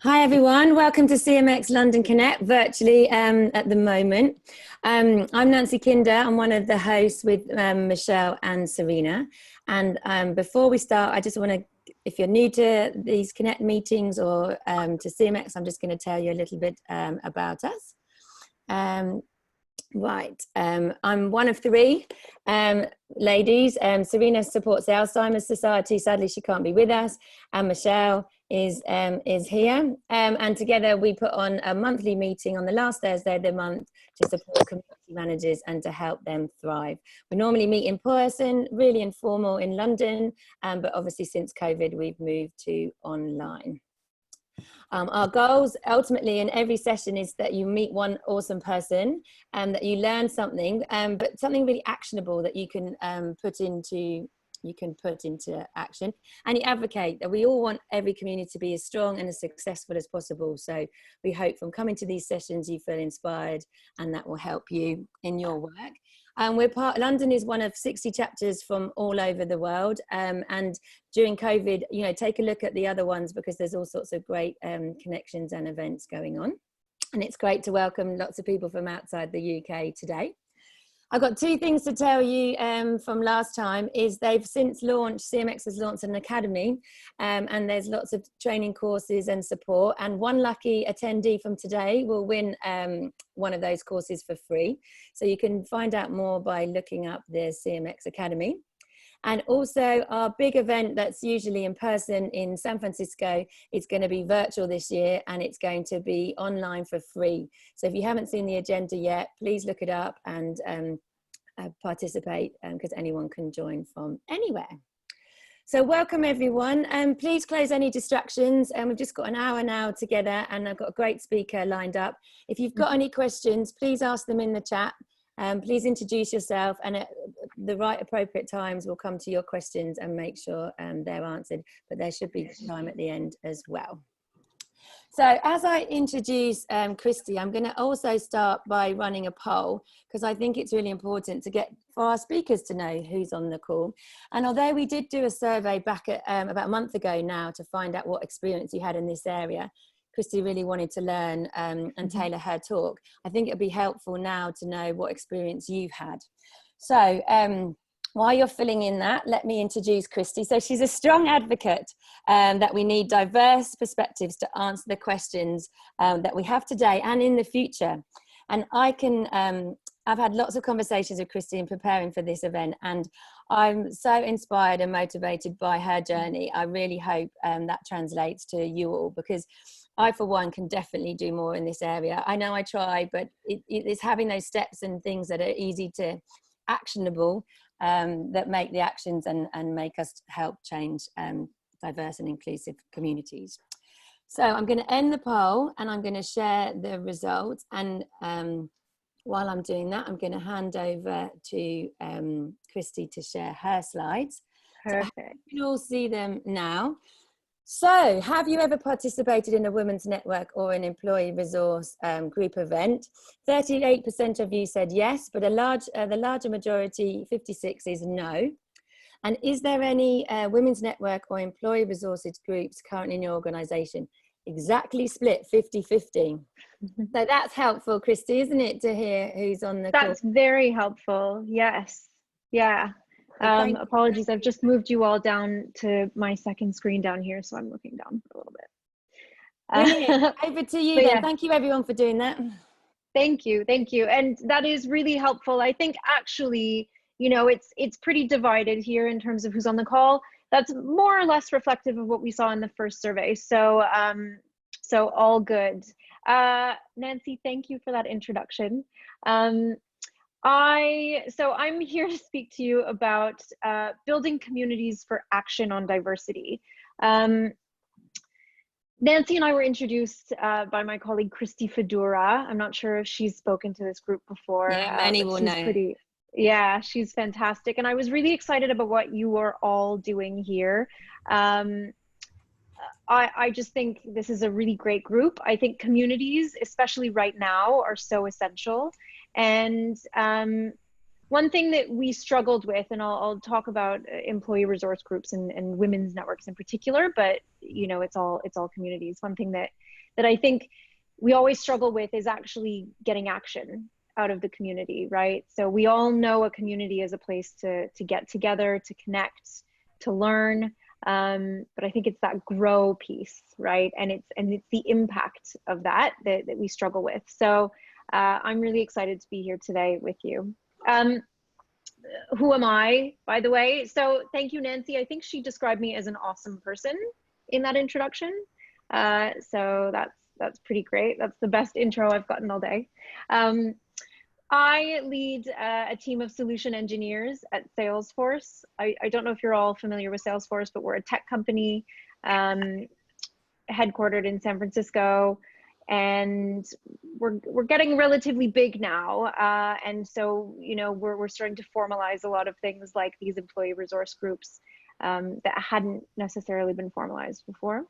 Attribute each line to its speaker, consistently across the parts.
Speaker 1: Hi everyone, welcome to CMX London Connect virtually at the moment. I'm Nancy Kinder, I'm one of the hosts with Michelle and Serena. And before we start, I just want to, if you're new to these Connect meetings or to CMX, I'm just going to tell you a little bit about us. I'm one of three ladies. Serena supports the Alzheimer's Society. Sadly, she can't be with us. And Michelle is here. And together we put on a monthly meeting on the last Thursday of the month to support community managers and to help them thrive. We normally meet in person, really informal in London, but obviously since COVID, we've moved to online. Our goals ultimately in every session is that you meet one awesome person and that you learn something, but something really actionable that you can put into action, and you advocate that we all want every community to be as strong and as successful as possible. So we hope from coming to these sessions you feel inspired and that will help you in your work. London is one of 60 chapters from all over the world, and during COVID, take a look at the other ones because there's all sorts of great connections and events going on, and it's great to welcome lots of people from outside the UK today. I've got two things to tell you from last time. Is they've since launched, CMX has launched an academy, and there's lots of training courses and support, and one lucky attendee from today will win one of those courses for free. So you can find out more by looking up the CMX Academy. And also our big event that's usually in person in San Francisco is going to be virtual this year, and it's going to be online for free. So if you haven't seen the agenda yet, please look it up and participate, because anyone can join from anywhere. So welcome everyone, and please close any distractions. And we've just got an hour now together, and I've got a great speaker lined up. If you've got any questions, please ask them in the chat. Please introduce yourself, and at the right appropriate times we'll come to your questions and make sure they're answered, but there should be time at the end as well. So as I introduce Kristy, I'm going to also start by running a poll, because I think it's really important to get for our speakers to know who's on the call. And although we did do a survey back at about a month ago now to find out what experience you had in this area, Kristy really wanted to learn and tailor her talk. I think it'd be helpful now to know what experience you've had. So while you're filling in that, let me introduce Kristy. So she's a strong advocate that we need diverse perspectives to answer the questions that we have today and in the future. And I've had lots of conversations with Kristy in preparing for this event, and I'm so inspired and motivated by her journey. I really hope that translates to you all, because I, for one, can definitely do more in this area. I know I try, but it's having those steps and things that are easy to actionable that make the actions and make us help change diverse and inclusive communities. So I'm going to end the poll and I'm going to share the results. And while I'm doing that, I'm going to hand over to Kristy to share her slides.
Speaker 2: Perfect.
Speaker 1: So you can all see them now. So have you ever participated in a women's network or an employee resource group event? 38% of you said yes, but the larger majority, 56, is no. And is there any women's network or employee resources groups currently in your organisation? Exactly split, 50-50. So that's helpful, Kristy, isn't it, to hear who's on the call?
Speaker 2: That's very helpful. Yes. Yeah. Apologies, I've just moved you all down to my second screen down here, so I'm looking down for a little bit.
Speaker 1: Brilliant. Over to you then.
Speaker 2: Yeah.
Speaker 1: Thank you everyone for doing that.
Speaker 2: Thank you. And that is really helpful. I think actually, it's pretty divided here in terms of who's on the call. That's more or less reflective of what we saw in the first survey. So all good. Nancy, thank you for that introduction. I'm here to speak to you about building communities for action on diversity. Nancy and I were introduced by my colleague Kristy Fedora. I'm not sure if she's spoken to this group before.
Speaker 1: Yeah, many will know.
Speaker 2: Yeah, she's fantastic. And I was really excited about what you are all doing here. I just think this is a really great group. I think communities, especially right now, are so essential. And one thing that we struggled with, and I'll talk about employee resource groups and women's networks in particular, but you know, it's all communities. One thing that I think we always struggle with is actually getting action out of the community, right? So we all know a community is a place to get together, to connect, to learn. But I think it's that grow piece, right? And it's the impact of that we struggle with. So I'm really excited to be here today with you. Who am I, by the way? So thank you, Nancy. I think she described me as an awesome person in that introduction. So that's pretty great. That's the best intro I've gotten all day. I lead a team of solution engineers at Salesforce. I don't know if you're all familiar with Salesforce, but we're a tech company headquartered in San Francisco, and we're getting relatively big now. And so, you know, we're starting to formalize a lot of things like these employee resource groups that hadn't necessarily been formalized before.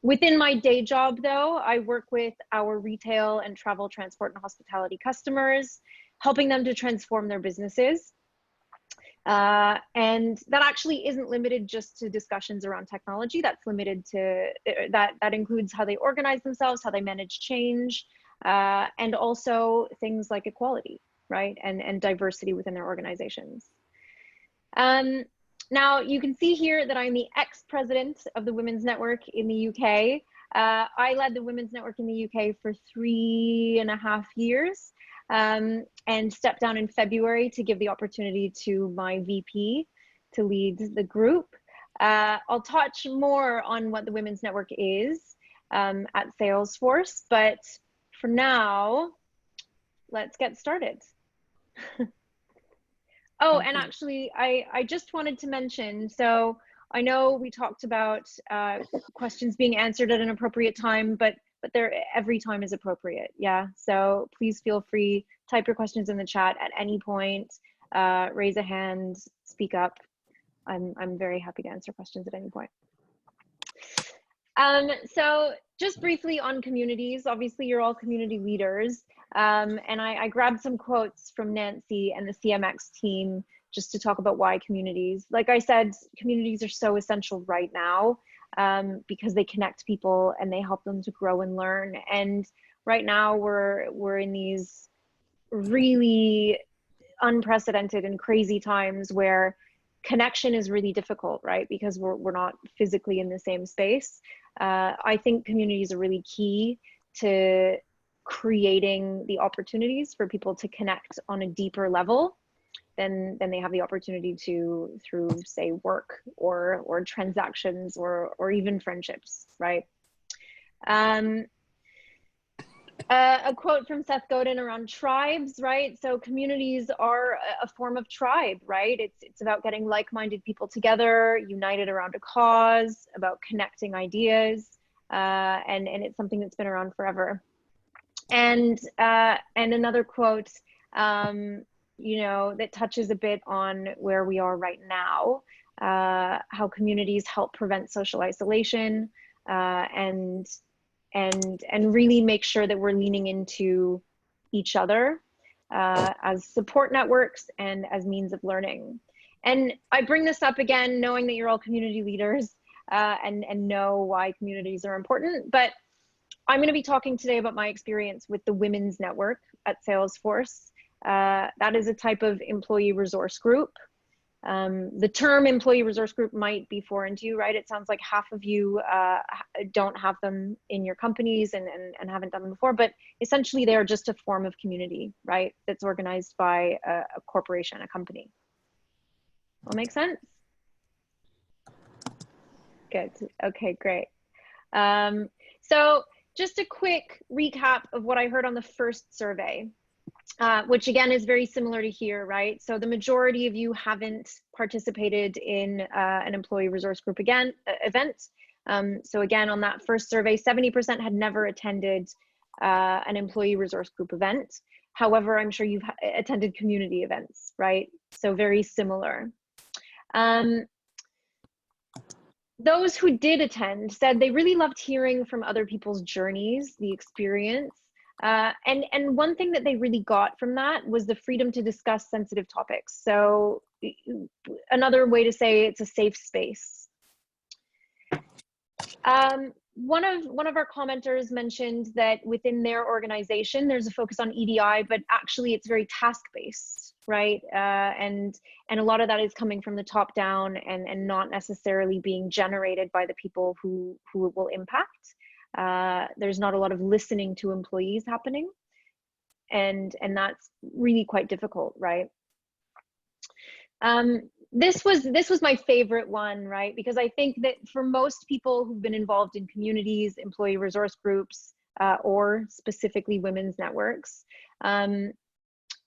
Speaker 2: Within my day job, though, I work with our retail and travel, transport, and hospitality customers, helping them to transform their businesses. And that actually isn't limited just to discussions around technology. That's limited to, that includes how they organize themselves, how they manage change, and also things like equality, right? And diversity within their organizations. Now, you can see here that I'm the ex-president of the Women's Network in the UK. I led the Women's Network in the UK for 3.5 years and stepped down in February to give the opportunity to my VP to lead the group. I'll touch more on what the Women's Network is at Salesforce, but for now, let's get started. Oh, and actually, I just wanted to mention, so I know we talked about questions being answered at an appropriate time, but every time is appropriate, yeah? So please feel free, type your questions in the chat at any point, raise a hand, speak up. I'm very happy to answer questions at any point. So just briefly on communities, obviously you're all community leaders. And I grabbed some quotes from Nancy and the CMX team just to talk about why communities. Like I said, communities are so essential right now because they connect people and they help them to grow and learn. And right now we're in these really unprecedented and crazy times where connection is really difficult, right? Because we're not physically in the same space. I think communities are really key to creating the opportunities for people to connect on a deeper level than they have the opportunity to through, say, work or transactions or even friendships, right? A quote from Seth Godin around tribes, right? So communities are a form of tribe, right? It's about getting like-minded people together, united around a cause, about connecting ideas, and it's something that's been around forever. And another quote, you know, that touches a bit on where we are right now, how communities help prevent social isolation, and really make sure that we're leaning into each other as support networks and as means of learning. And I bring this up again, knowing that you're all community leaders and know why communities are important. But I'm going to be talking today about my experience with the Women's Network at Salesforce. That is a type of employee resource group. The term employee resource group might be foreign to you, right? It sounds like half of you don't have them in your companies and haven't done them before, but essentially they are just a form of community, right? That's organized by a corporation, a company. Will that make sense? Good, okay, great. So just a quick recap of what I heard on the first survey. Which again is very similar to here, right? So the majority of you haven't participated in an employee resource group event. So again, on that first survey, 70% had never attended an employee resource group event. However, I'm sure you've attended community events, right? So very similar. Those who did attend said they really loved hearing from other people's journeys, the experience. And one thing that they really got from that was the freedom to discuss sensitive topics. So another way to say it's a safe space. One of our commenters mentioned that within their organization, there's a focus on EDI, but actually it's very task-based, right? And a lot of that is coming from the top down and not necessarily being generated by the people who it will impact. There's not a lot of listening to employees happening, and that's really quite difficult, right? This was my favorite one, right? Because I think that for most people who've been involved in communities, employee resource groups, or specifically women's networks,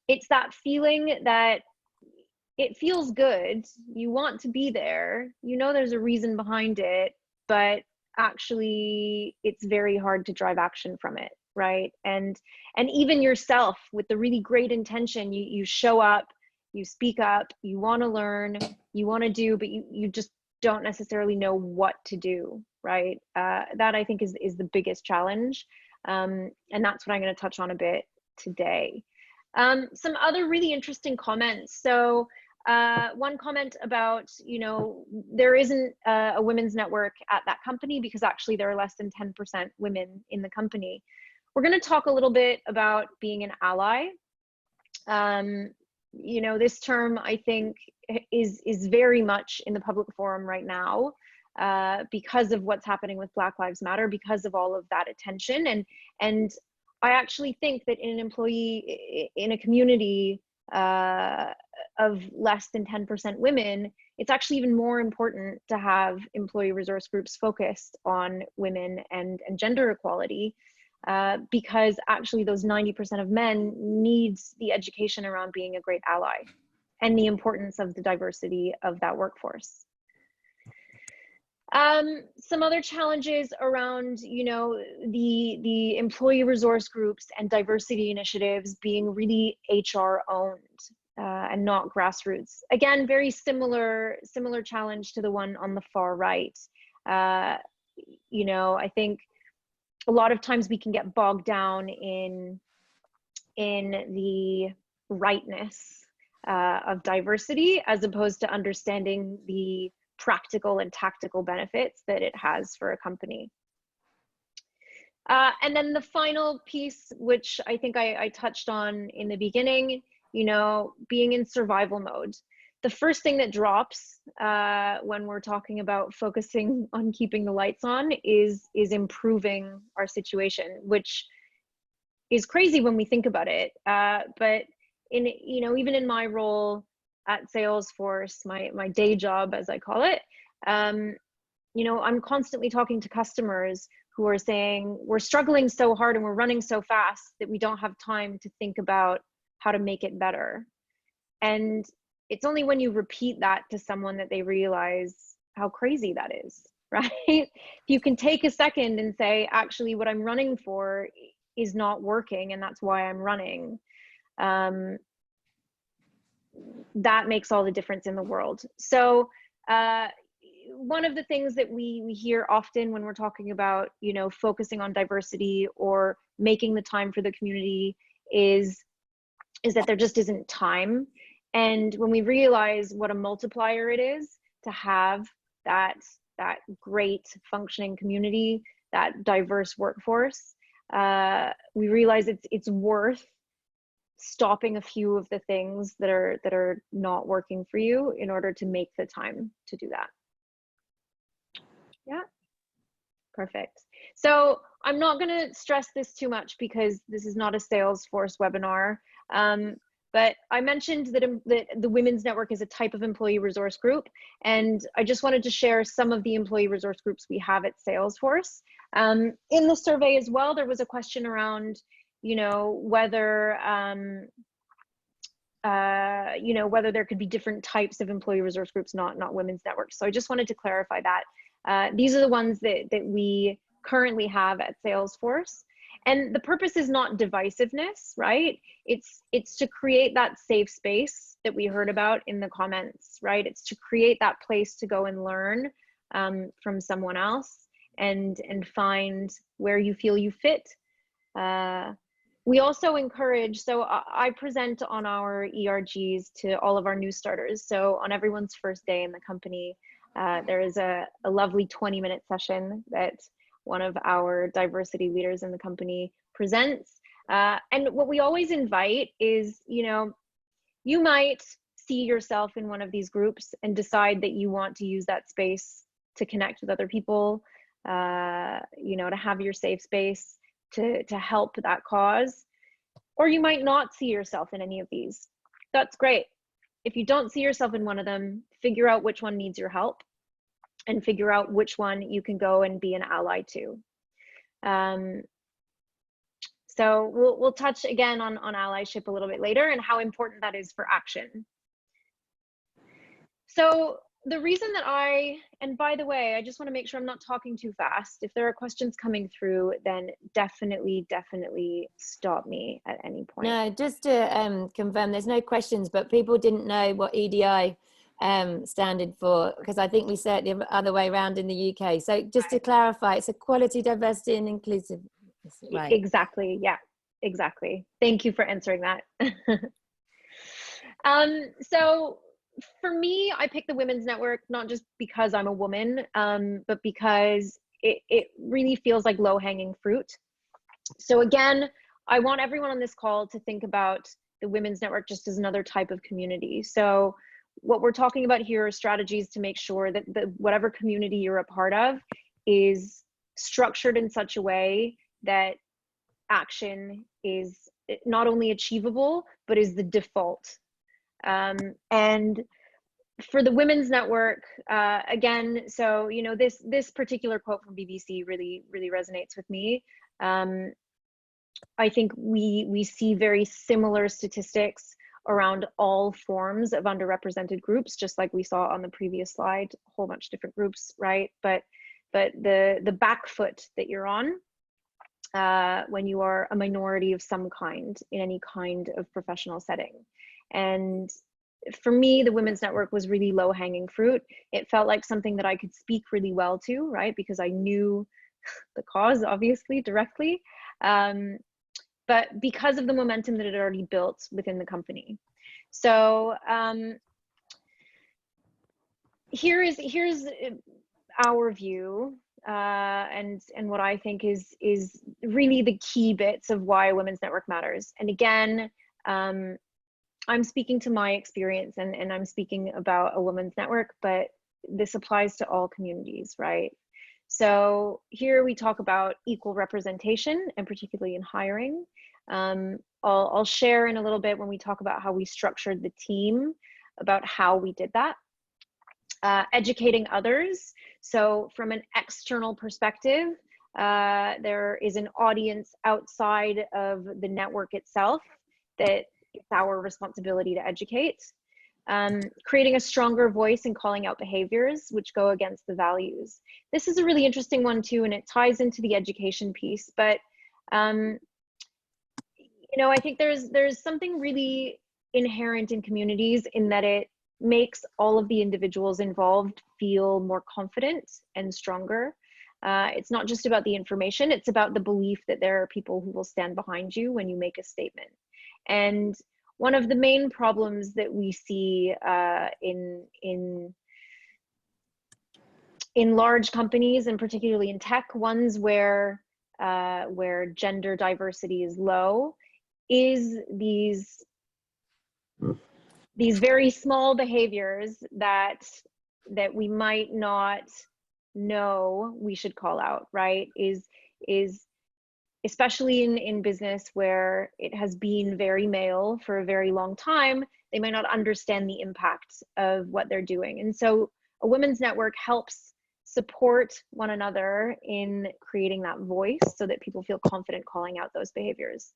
Speaker 2: it's that feeling that it feels good, you want to be there, you know there's a reason behind it, but actually it's very hard to drive action from it, right? And even yourself, with the really great intention, you show up, you speak up, you want to learn, you want to do, but you just don't necessarily know what to do, right? That I think is the biggest challenge. And that's what I'm going to touch on a bit today. Some other really interesting comments. So one comment about, there isn't a women's network at that company because actually there are less than 10% women in the company. We're going to talk a little bit about being an ally. This term I think is very much in the public forum right now because of what's happening with Black Lives Matter, because of all of that attention. And I actually think that in an employee, in a community of less than 10% women, it's actually even more important to have employee resource groups focused on women and gender equality. Because actually those 90% of men needs the education around being a great ally and the importance of the diversity of that workforce. Some other challenges around, the employee resource groups and diversity initiatives being really HR owned and not grassroots. Again, very similar challenge to the one on the far right. I think a lot of times we can get bogged down in the rightness of diversity as opposed to understanding the practical and tactical benefits that it has for a company. And then the final piece, which I think I touched on in the beginning, being in survival mode. The first thing that drops when we're talking about focusing on keeping the lights on is improving our situation, which is crazy when we think about it. But even in my role at Salesforce, my day job, as I call it, I'm constantly talking to customers who are saying, we're struggling so hard and we're running so fast that we don't have time to think about how to make it better. And it's only when you repeat that to someone that they realize how crazy that is, right? If you can take a second and say, actually, what I'm running for is not working, and that's why I'm running, that makes all the difference in the world. So one of the things that we hear often when we're talking about, focusing on diversity or making the time for the community is that there just isn't time. And when we realize what a multiplier it is to have that great functioning community, that diverse workforce, we realize it's worth stopping a few of the things that are not working for you in order to make the time to do that. Yeah, perfect. So I'm not going to stress this too much because this is not a Salesforce webinar. But I mentioned that the Women's Network is a type of employee resource group, and I just wanted to share some of the employee resource groups we have at Salesforce. In the survey as well, there was a question around, whether whether there could be different types of employee resource groups, not women's networks. So I just wanted to clarify that. These are the ones that we currently have at Salesforce. And the purpose is not divisiveness, right? It's to create that safe space that we heard about in the comments, right? It's to create that place to go and learn from someone else and find where you feel you fit. We also encourage, so I present on our ERGs to all of our new starters. So on everyone's first day in the company, there is a lovely 20-minute session that one of our diversity leaders in the company presents. And what we always invite is, you might see yourself in one of these groups and decide that you want to use that space to connect with other people, to have your safe space to help that cause. Or you might not see yourself in any of these. That's great. If you don't see yourself in one of them, figure out which one needs your help and figure out which one you can go and be an ally to. So we'll touch again on allyship a little bit later and how important that is for action. So the reason that and by the way, I just want to make sure I'm not talking too fast. If there are questions coming through, then definitely stop me at any point.
Speaker 1: No, just to confirm, there's no questions, but people didn't know what EDI standard for, because I think we say it the other way around in the UK. So just to clarify, it's equality, diversity, and inclusive. Right.
Speaker 2: Exactly. Yeah, exactly. Thank you for answering that. So for me, I picked the Women's Network, not just because I'm a woman, but because it really feels like low-hanging fruit. So again, I want everyone on this call to think about the Women's Network just as another type of community. So what we're talking about here are strategies to make sure that whatever community you're a part of is structured in such a way that action is not only achievable, but is the default. And for the Women's Network, again, so, this particular quote from BBC really resonates with me. I think we see very similar statistics around all forms of underrepresented groups, just like we saw on the previous slide, a whole bunch of different groups, right? But the back foot that you're on when you are a minority of some kind in any kind of professional setting. And for me, the Women's Network was really low-hanging fruit. It felt like something that I could speak really well to, right? Because I knew the cause, obviously, directly. But because of the momentum that it had already built within the company. So here's our view, and what I think is really the key bits of why a Women's Network matters. And again, I'm speaking to my experience and I'm speaking about a women's network, but this applies to all communities, right? So here we talk about equal representation, and particularly in hiring. I'll share in a little bit when we talk about how we structured the team, about how we did that. Educating others. So from an external perspective, there is an audience outside of the network itself that it's our responsibility to educate. Creating a stronger voice and calling out behaviors which go against the values. This is a really interesting one too, and it ties into the education piece, but I think there's something really inherent in communities in that it makes all of the individuals involved feel more confident and stronger. It's not just about the information, it's about the belief that there are people who will stand behind you when you make a statement. And one of the main problems that we see in large companies, and particularly in tech, ones where gender diversity is low, is these very small behaviors that we might not know we should call out, right? Is especially in business where it has been very male for a very long time, they might not understand the impact of what they're doing. And so a women's network helps support one another in creating that voice so that people feel confident calling out those behaviors.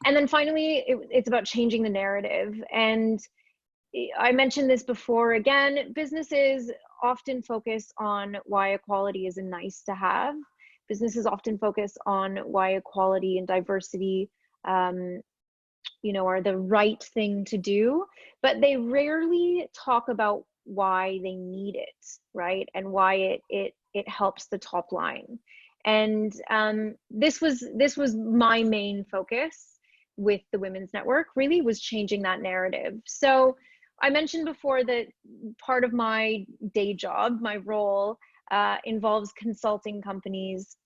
Speaker 2: And then finally, it's about changing the narrative. And I mentioned this before, again, businesses often focus on why equality is a nice to have. Businesses often focus on why equality and diversity are the right thing to do, but they rarely talk about why they need it, right? And why it helps the top line. And this was my main focus with the Women's Network, really was changing that narrative. So I mentioned before that part of my day job, my role, involves consulting companies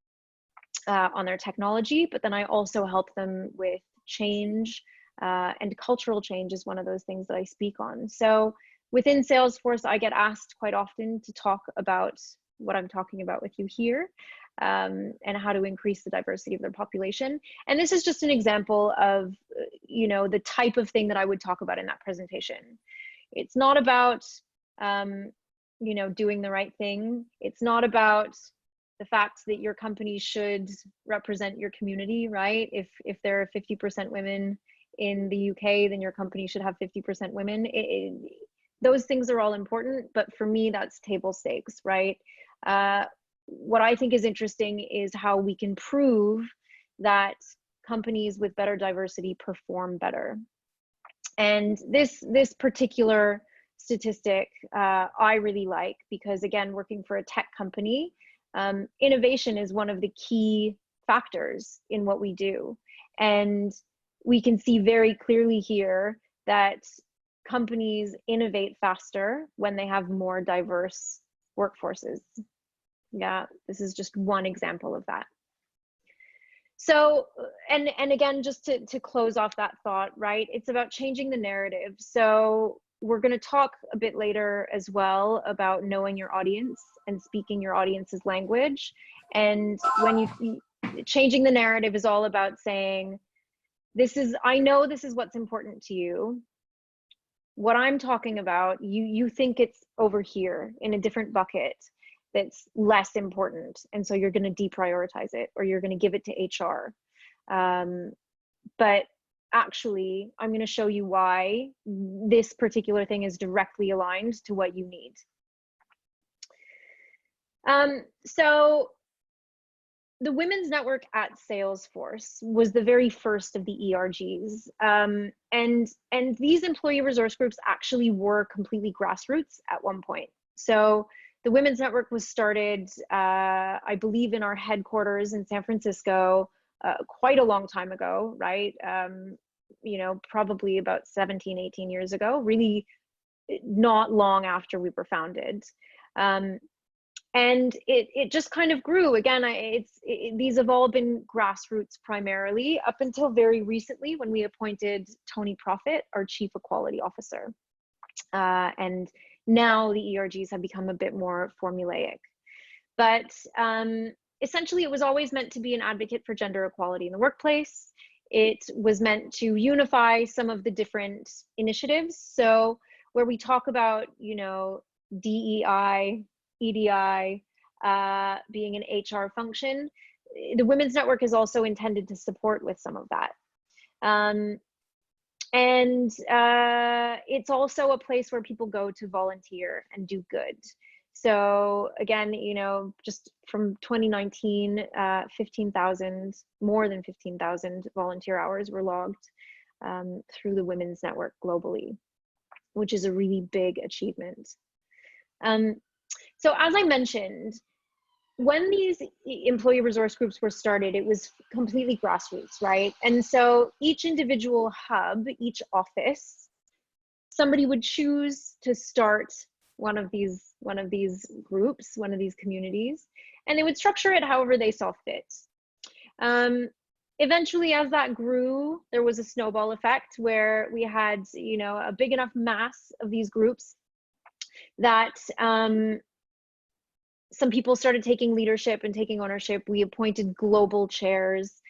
Speaker 2: on their technology, but then I also help them with change, and cultural change is one of those things that I speak on. So within Salesforce, I get asked quite often to talk about what I'm talking about with you here, and how to increase the diversity of their population. And this is just an example of, you know, the type of thing that I would talk about in that presentation. It's not about, you know, doing the right thing. It's not about the fact that your company should represent your community, right? If there are 50% women in the UK, then your company should have 50% women. Those things are all important, but for me, that's table stakes, right? What I think is interesting is how we can prove that companies with better diversity perform better. And this particular statistic I really like, because again, working for a tech company, innovation is one of the key factors in what we do. And we can see very clearly here that companies innovate faster when they have more diverse workforces. Yeah, this is just one example of that. So, and again, just to close off that thought, right? It's about changing the narrative. So we're going to talk a bit later as well about knowing your audience and speaking your audience's language. And when changing the narrative is all about saying, I know this is what's important to you. What I'm talking about, you think it's over here in a different bucket that's less important. And so you're going to deprioritize it, or you're going to give it to HR. But actually, I'm going to show you why this particular thing is directly aligned to what you need. So the Women's Network at Salesforce was the very first of the ERGs. And these employee resource groups actually were completely grassroots at one point. So the Women's Network was started, I believe, in our headquarters in San Francisco quite a long time ago, right? You know, probably about 17, 18 years ago, really not long after we were founded. And it just kind of grew. Again, these have all been grassroots primarily up until very recently, when we appointed Tony Profit, our Chief Equality Officer. And now the ERGs have become a bit more formulaic. But essentially, it was always meant to be an advocate for gender equality in the workplace. It was meant to unify some of the different initiatives. So where we talk about, you know, DEI, EDI being an HR function, the Women's Network is also intended to support with some of that. And it's also a place where people go to volunteer and do good. So again, you know, just from 2019, more than 15,000 volunteer hours were logged through the Women's Network globally, which is a really big achievement. So as I mentioned, when these employee resource groups were started, it was completely grassroots, right? And so each individual hub, each office, somebody would choose to start one of these groups, one of these communities, and they would structure it however they saw fit. Eventually, as that grew, there was a snowball effect where we had, you know, a big enough mass of these groups that some people started taking leadership and taking ownership. We appointed global chairs.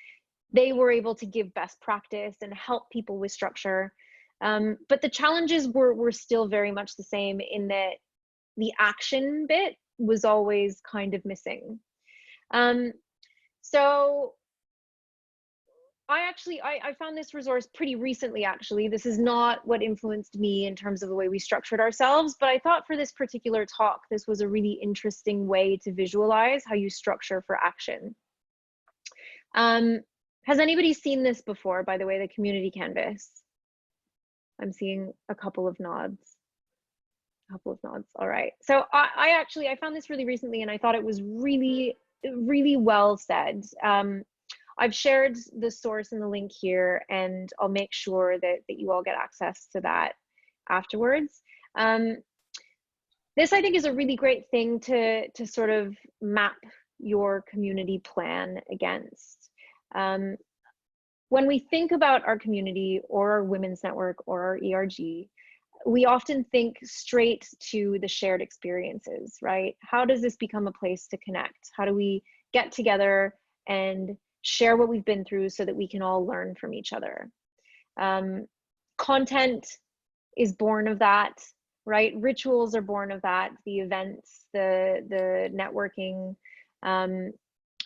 Speaker 2: They were able to give best practice and help people with structure. But the challenges were still very much the same, in that the action bit was always kind of missing. So I found this resource pretty recently, actually. This is not what influenced me in terms of the way we structured ourselves, but I thought for this particular talk, this was a really interesting way to visualize how you structure for action. Has anybody seen this before, by the way, the community canvas? I'm seeing a couple of nods. All right. So I found this really recently, and I thought it was really really well said. I've shared the source and the link here, and I'll make sure that you all get access to that afterwards. This, I think, is a really great thing to sort of map your community plan against. When we think about our community or our women's network or our ERG, we often think straight to the shared experiences, right? How does this become a place to connect? How do we get together and share what we've been through so that we can all learn from each other? Content is born of that, right? Rituals are born of that. The events, the networking,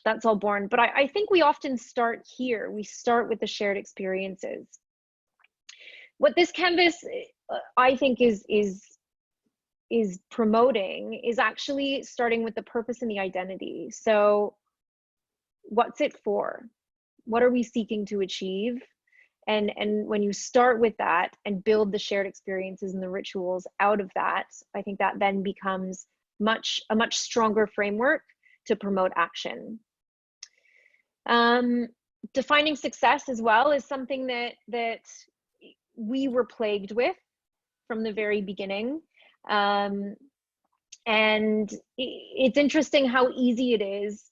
Speaker 2: that's all born. But I think we often start here. We start with the shared experiences. What this canvas, I think, is promoting is actually starting with the purpose and the identity. So what's it for? What are we seeking to achieve? And when you start with that and build the shared experiences and the rituals out of that, I think that then becomes a much stronger framework to promote action. Defining success as well is something that we were plagued with from the very beginning. And it's interesting how easy it is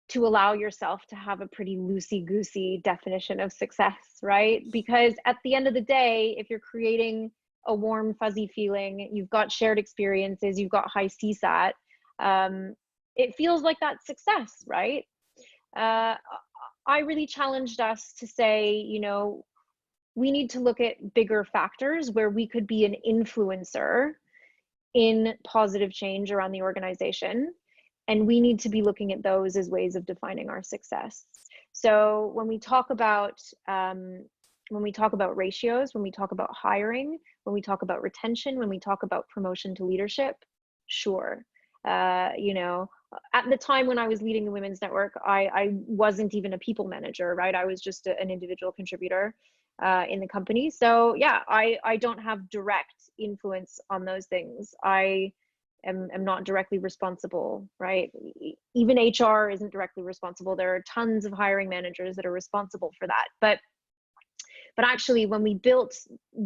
Speaker 2: to allow yourself to have a pretty loosey-goosey definition of success, right? Because at the end of the day, if you're creating a warm, fuzzy feeling, you've got shared experiences, you've got high CSAT, it feels like that's success, right? I really challenged us to say, you know, we need to look at bigger factors where we could be an influencer in positive change around the organization. And we need to be looking at those as ways of defining our success. So when we talk about ratios, when we talk about hiring, when we talk about retention, when we talk about promotion to leadership, sure. You know, at the time when I was leading the Women's Network, I wasn't even a people manager, right? I was just an individual contributor in the company. So yeah, I don't have direct influence on those things. I am not directly responsible, right? Even HR isn't directly responsible. There are tons of hiring managers that are responsible for that. But actually, when we built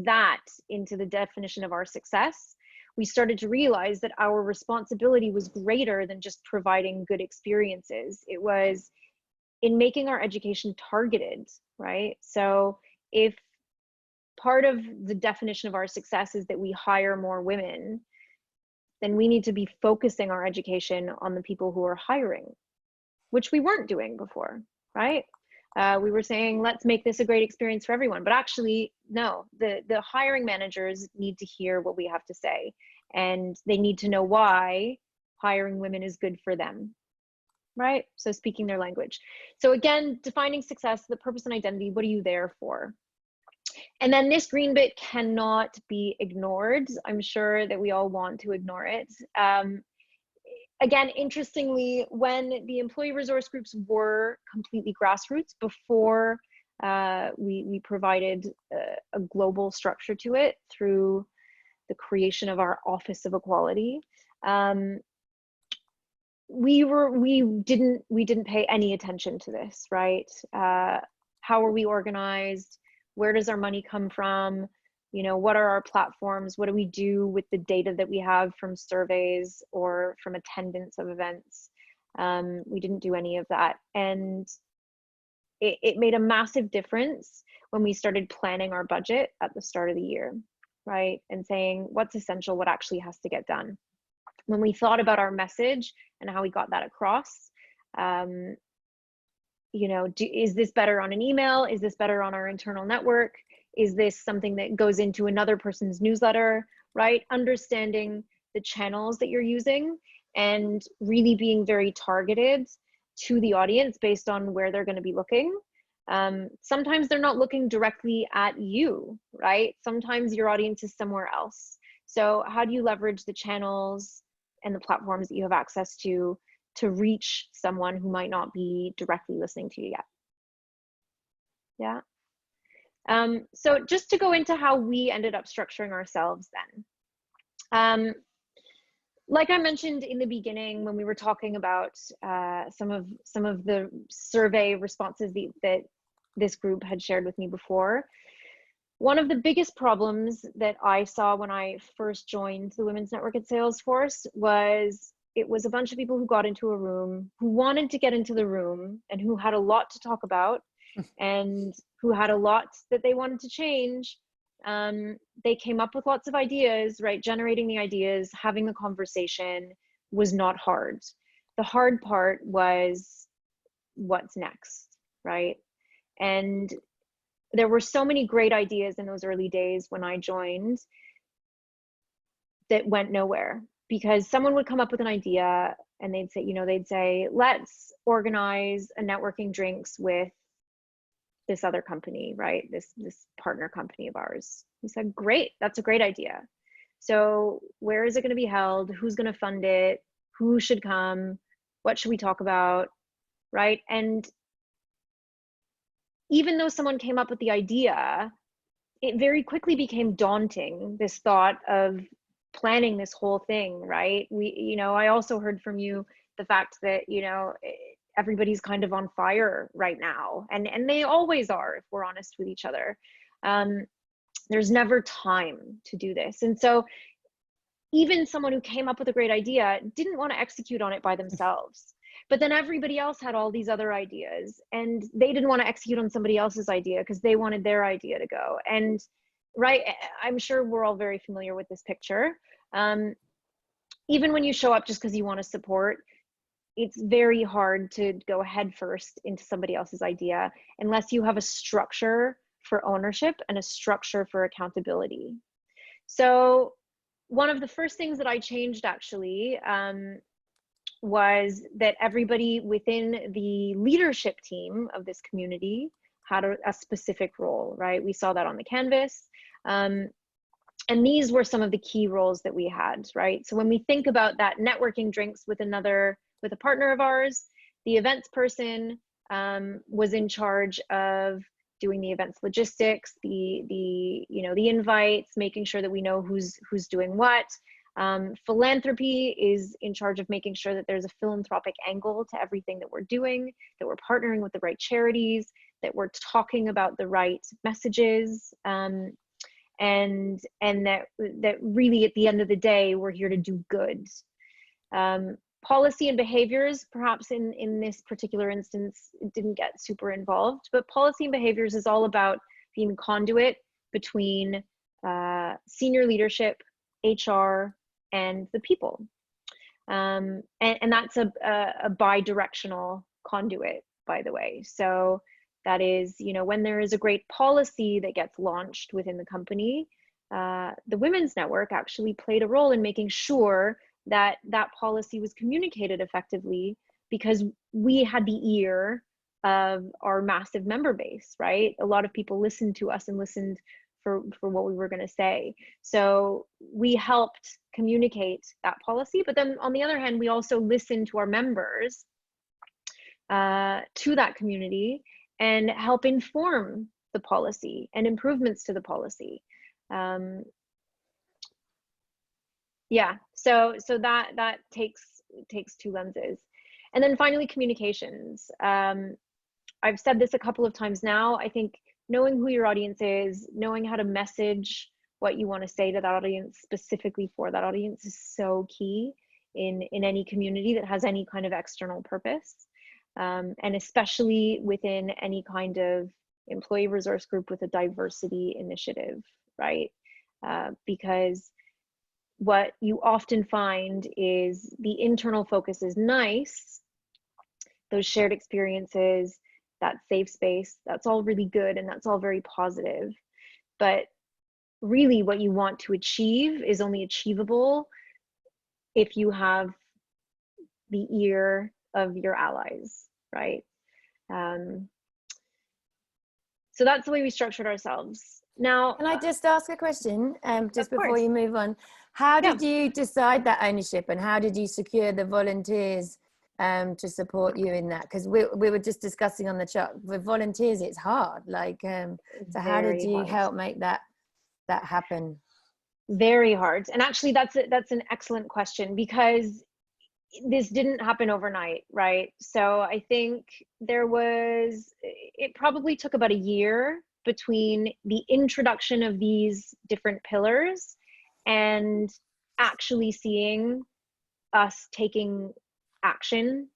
Speaker 2: that into the definition of our success, we started to realize that our responsibility was greater than just providing good experiences. It was in making our education targeted, right? So if part of the definition of our success is that we hire more women, then we need to be focusing our education on the people who are hiring, which we weren't doing before, right? We were saying, let's make this a great experience for everyone. But actually, no, the hiring managers need to hear what we have to say. And they need to know why hiring women is good for them, right? So speaking their language. So again, defining success, the purpose and identity, what are you there for? And then this green bit cannot be ignored. I'm sure that we all want to ignore it. Again, interestingly, when the employee resource groups were completely grassroots before we provided a global structure to it through the creation of our Office of Equality, we didn't pay any attention to this, right? How are we organized? Where does our money come from? You know, what are our platforms? What do we do with the data that we have from surveys or from attendance of events? We didn't do any of that. And it made a massive difference when we started planning our budget at the start of the year, right? And saying what's essential, what actually has to get done. When we thought about our message and how we got that across, you know, is this better on an email? Is this better on our internal network? Is this something that goes into another person's newsletter, right? Understanding the channels that you're using and really being very targeted to the audience based on where they're going to be looking. Sometimes they're not looking directly at you, right? Sometimes your audience is somewhere else. So how do you leverage the channels and the platforms that you have access to reach someone who might not be directly listening to you yet? Yeah. So just to go into how we ended up structuring ourselves then. Like I mentioned in the beginning, when we were talking about some of the survey responses that this group had shared with me before, one of the biggest problems that I saw when I first joined the Women's Network at Salesforce was it was a bunch of people who got into a room, who wanted to get into the room, and who had a lot to talk about, and who had a lot that they wanted to change. They came up with lots of ideas, right? Generating the ideas, having the conversation was not hard. The hard part was what's next, right? And there were so many great ideas in those early days when I joined that went nowhere, because someone would come up with an idea and they'd say, let's organize a networking drinks with this other company, right? This partner company of ours. We said, great, that's a great idea. So where is it going to be held? Who's going to fund it? Who should come? What should we talk about? Right? And even though someone came up with the idea, it very quickly became daunting, this thought of planning this whole thing, right? I also heard from you the fact that, everybody's kind of on fire right now, and they always are, if we're honest with each other. There's never time to do this. And so even someone who came up with a great idea didn't want to execute on it by themselves. But then everybody else had all these other ideas, and they didn't want to execute on somebody else's idea because they wanted their idea to go. And right, I'm sure we're all very familiar with this picture. Even when you show up just because you want to support, it's very hard to go head first into somebody else's idea unless you have a structure for ownership and a structure for accountability. So one of the first things that I changed actually was that everybody within the leadership team of this community had a specific role, right? We saw that on the canvas. And these were some of the key roles that we had, right? So when we think about that networking drinks with a partner of ours, the events person was in charge of doing the events logistics, the invites, making sure that we know who's doing what. Philanthropy is in charge of making sure that there's a philanthropic angle to everything that we're doing, that we're partnering with the right charities, that we're talking about the right messages, and that really at the end of the day, we're here to do good. Policy and behaviors, perhaps in this particular instance, didn't get super involved, but policy and behaviors is all about being a conduit between senior leadership, HR, and the people. And that's a bi-directional conduit, by the way. So that is, when there is a great policy that gets launched within the company, the Women's Network actually played a role in making sure that that policy was communicated effectively, because we had the ear of our massive member base, right? A lot of people listened to us and listened for what we were going to say. So we helped communicate that policy, but then on the other hand, we also listened to our members, to that community, and help inform the policy and improvements to the policy. Yeah, so that takes two lenses. And then finally, communications. I've said this a couple of times now. I think knowing who your audience is, knowing how to message what you want to say to that audience specifically for that audience is so key in any community that has any kind of external purpose. And especially within any kind of employee resource group with a diversity initiative, right? Because what you often find is the internal focus is nice, those shared experiences, that safe space, that's all really good and that's all very positive. But really what you want to achieve is only achievable if you have the ear of your allies, right? So that's the way we structured ourselves. Now,
Speaker 1: can I just ask a question just before
Speaker 2: course.
Speaker 1: you move on? How did you decide that ownership, and how did you secure the volunteers to support you in that? Because we were just discussing on the chat, with volunteers it's hard, like so how did you help make that happen?
Speaker 2: Very hard. And actually that's an excellent question, because this didn't happen overnight, right? So I think it probably took about a year between the introduction of these different pillars and actually seeing us taking action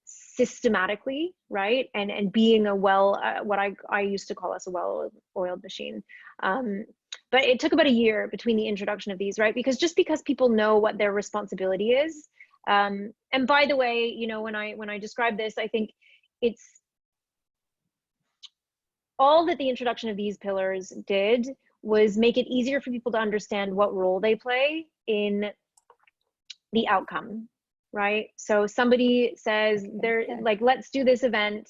Speaker 2: systematically, right? And being a what I used to call us a well-oiled machine. But it took about a year between the introduction of these, right? Because people know what their responsibility is. And by the way, you know, when I describe this, I think it's all that the introduction of these pillars did was make it easier for people to understand what role they play in the outcome, right? So somebody says they're like, let's do this event.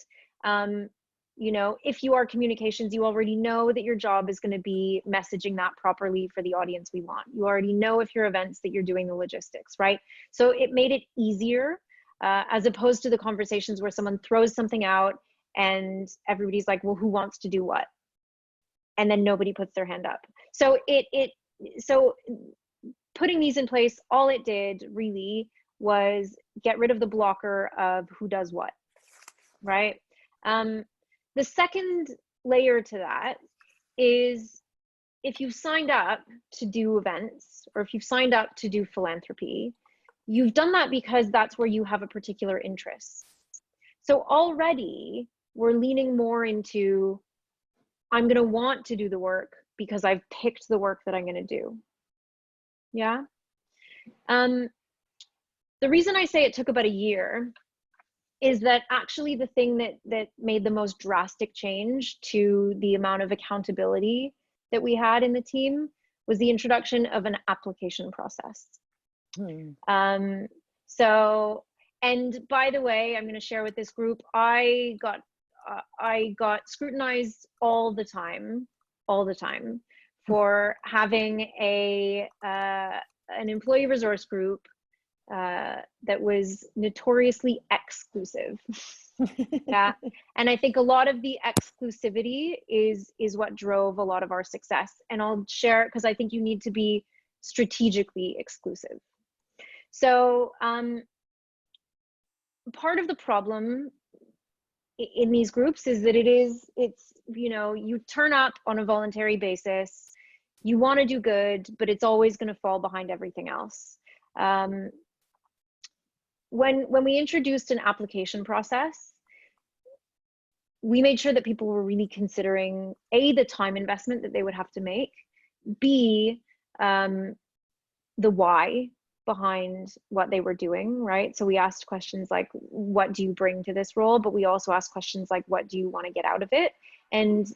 Speaker 2: You know, if you are communications, you already know that your job is going to be messaging that properly for the audience we want. You already know if your events that you're doing the logistics, right? So it made it easier, as opposed to the conversations where someone throws something out and everybody's like, well, who wants to do what? And then nobody puts their hand up. So so putting these in place, all it did really was get rid of the blocker of who does what, right? The second layer to that is, if you've signed up to do events, or if you've signed up to do philanthropy, you've done that because that's where you have a particular interest. So already we're leaning more into, I'm going to want to do the work because I've picked the work that I'm going to do. Yeah. The reason I say it took about a year is that actually the thing that made the most drastic change to the amount of accountability that we had in the team was the introduction of an application process. So, and by the way, I'm going to share with this group, I got scrutinized all the time for having an employee resource group that was notoriously exclusive. Yeah. And I think a lot of the exclusivity is what drove a lot of our success. And I'll share, because I think you need to be strategically exclusive. So part of the problem in these groups is that it's, you know, you turn up on a voluntary basis, you want to do good, but it's always going to fall behind everything else. When we introduced an application process, we made sure that people were really considering A, the time investment that they would have to make, B, the why behind what they were doing, right? So we asked questions like, what do you bring to this role? But we also asked questions like, what do you want to get out of it? And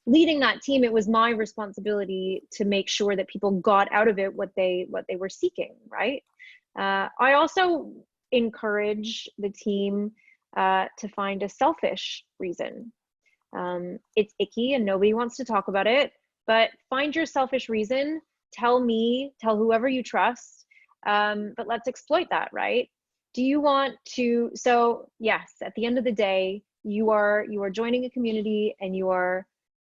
Speaker 2: leading that team, it was my responsibility to make sure that people got out of it what they were seeking, right? I also encourage the team to find a selfish reason. It's icky and nobody wants to talk about it, but find your selfish reason. Tell me, tell whoever you trust, but let's exploit that, right? Do you want to, so yes, at the end of the day, you are joining a community and you are,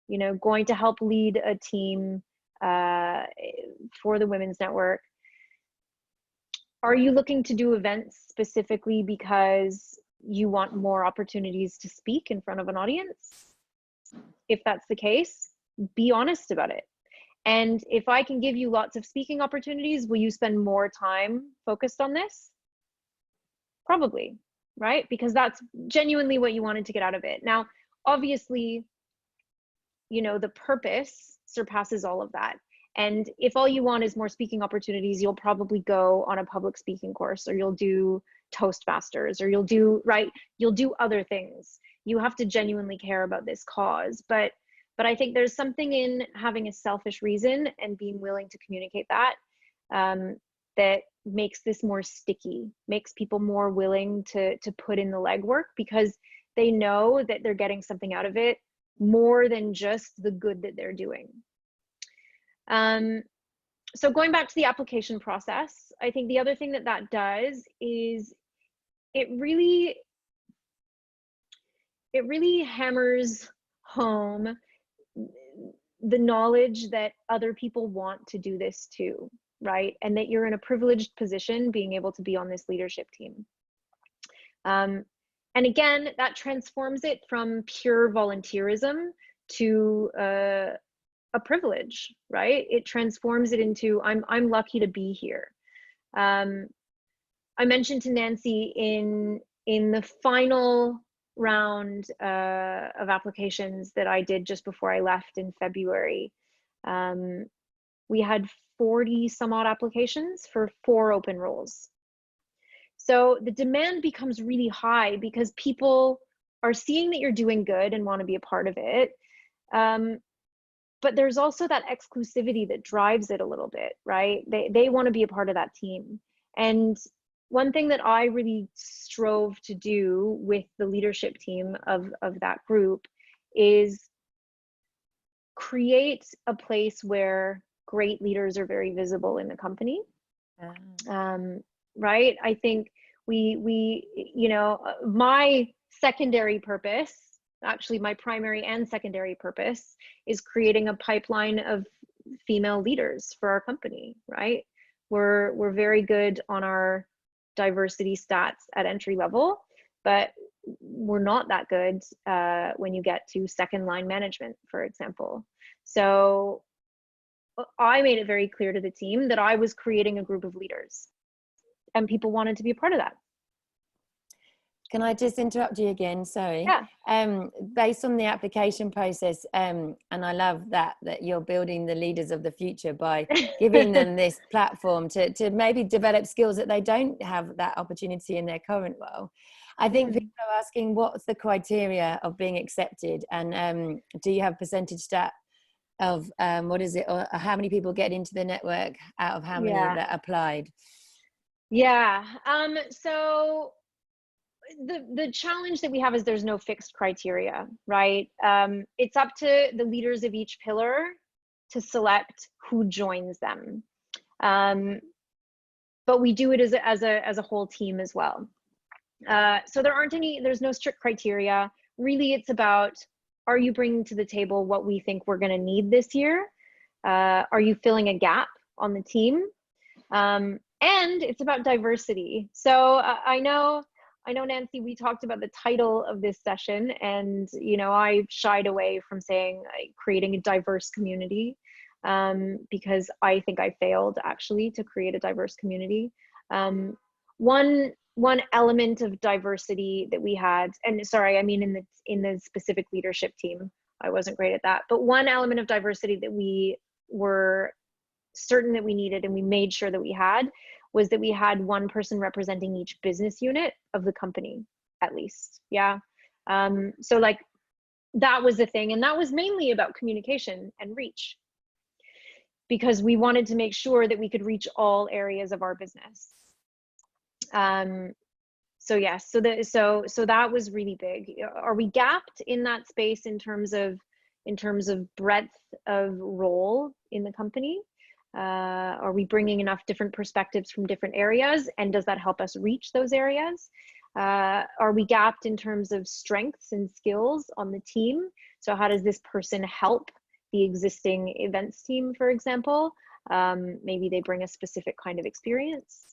Speaker 2: you know, going to help lead a team for the Women's Network. Are you looking to do events specifically because you want more opportunities to speak in front of an audience? If that's the case, be honest about it. And if I can give you lots of speaking opportunities, will you spend more time focused on this? Probably, right? Because that's genuinely what you wanted to get out of it. Now, obviously, you know, the purpose surpasses all of that. And if all you want is more speaking opportunities, you'll probably go on a public speaking course, or you'll do Toastmasters, or you'll do other things. You have to genuinely care about this cause. But I think there's something in having a selfish reason and being willing to communicate that, that makes this more sticky, makes people more willing to put in the legwork, because they know that they're getting something out of it more than just the good that they're doing. So going back to the application process, I think the other thing that does is it really hammers home the knowledge that other people want to do this too, right? And that you're in a privileged position being able to be on this leadership team. And again, that transforms it from pure volunteerism to a privilege, right? It transforms it into, I'm lucky to be here. I mentioned to Nancy in the final round of applications that I did just before I left in February, we had 40 some odd applications for 4 open roles. So the demand becomes really high because people are seeing that you're doing good and want to be a part of it. But there's also that exclusivity that drives it a little bit, right? They want to be a part of that team. And one thing that I really strove to do with the leadership team of that group is create a place where great leaders are very visible in the company. Right? I think we you know, my secondary purpose, actually my primary and secondary purpose, is creating a pipeline of female leaders for our company, right? We're very good on our diversity stats at entry level, but we're not that good when you get to second line management, for example. So I made it very clear to the team that I was creating a group of leaders and people wanted to be a part of that.
Speaker 1: Can I just interrupt you again? Sorry.
Speaker 2: Yeah.
Speaker 1: Based on the application process, and I love that you're building the leaders of the future by giving them this platform to maybe develop skills that they don't have that opportunity in their current role. I think people are asking, what's the criteria of being accepted? And do you have percentage stat of what is it, or how many people get into the network out of how many that applied?
Speaker 2: Yeah. So the challenge that we have is there's no fixed criteria, right? It's up to the leaders of each pillar to select who joins them. But we do it as a whole team as well. So there's no strict criteria. Really, it's about, are you bringing to the table what we think we're going to need this year? Are you filling a gap on the team? And it's about diversity. So I know, Nancy, we talked about the title of this session, and, you know, I shied away from saying creating a diverse community because I think I failed actually to create a diverse community. One element of diversity that we had, and sorry, I mean in the specific leadership team, I wasn't great at that, but one element of diversity that we were certain that we needed and we made sure that we had was that we had one person representing each business unit of the company, at least. Yeah. So like that was the thing, and that was mainly about communication and reach, because we wanted to make sure that we could reach all areas of our business. So yes, so that was really big. Are we gapped in that space in terms of breadth of role in the company? Are we bringing enough different perspectives from different areas, and does that help us reach those areas? Are we gapped in terms of strengths and skills on the team? So how does this person help the existing events team, for example? Maybe they bring a specific kind of experience.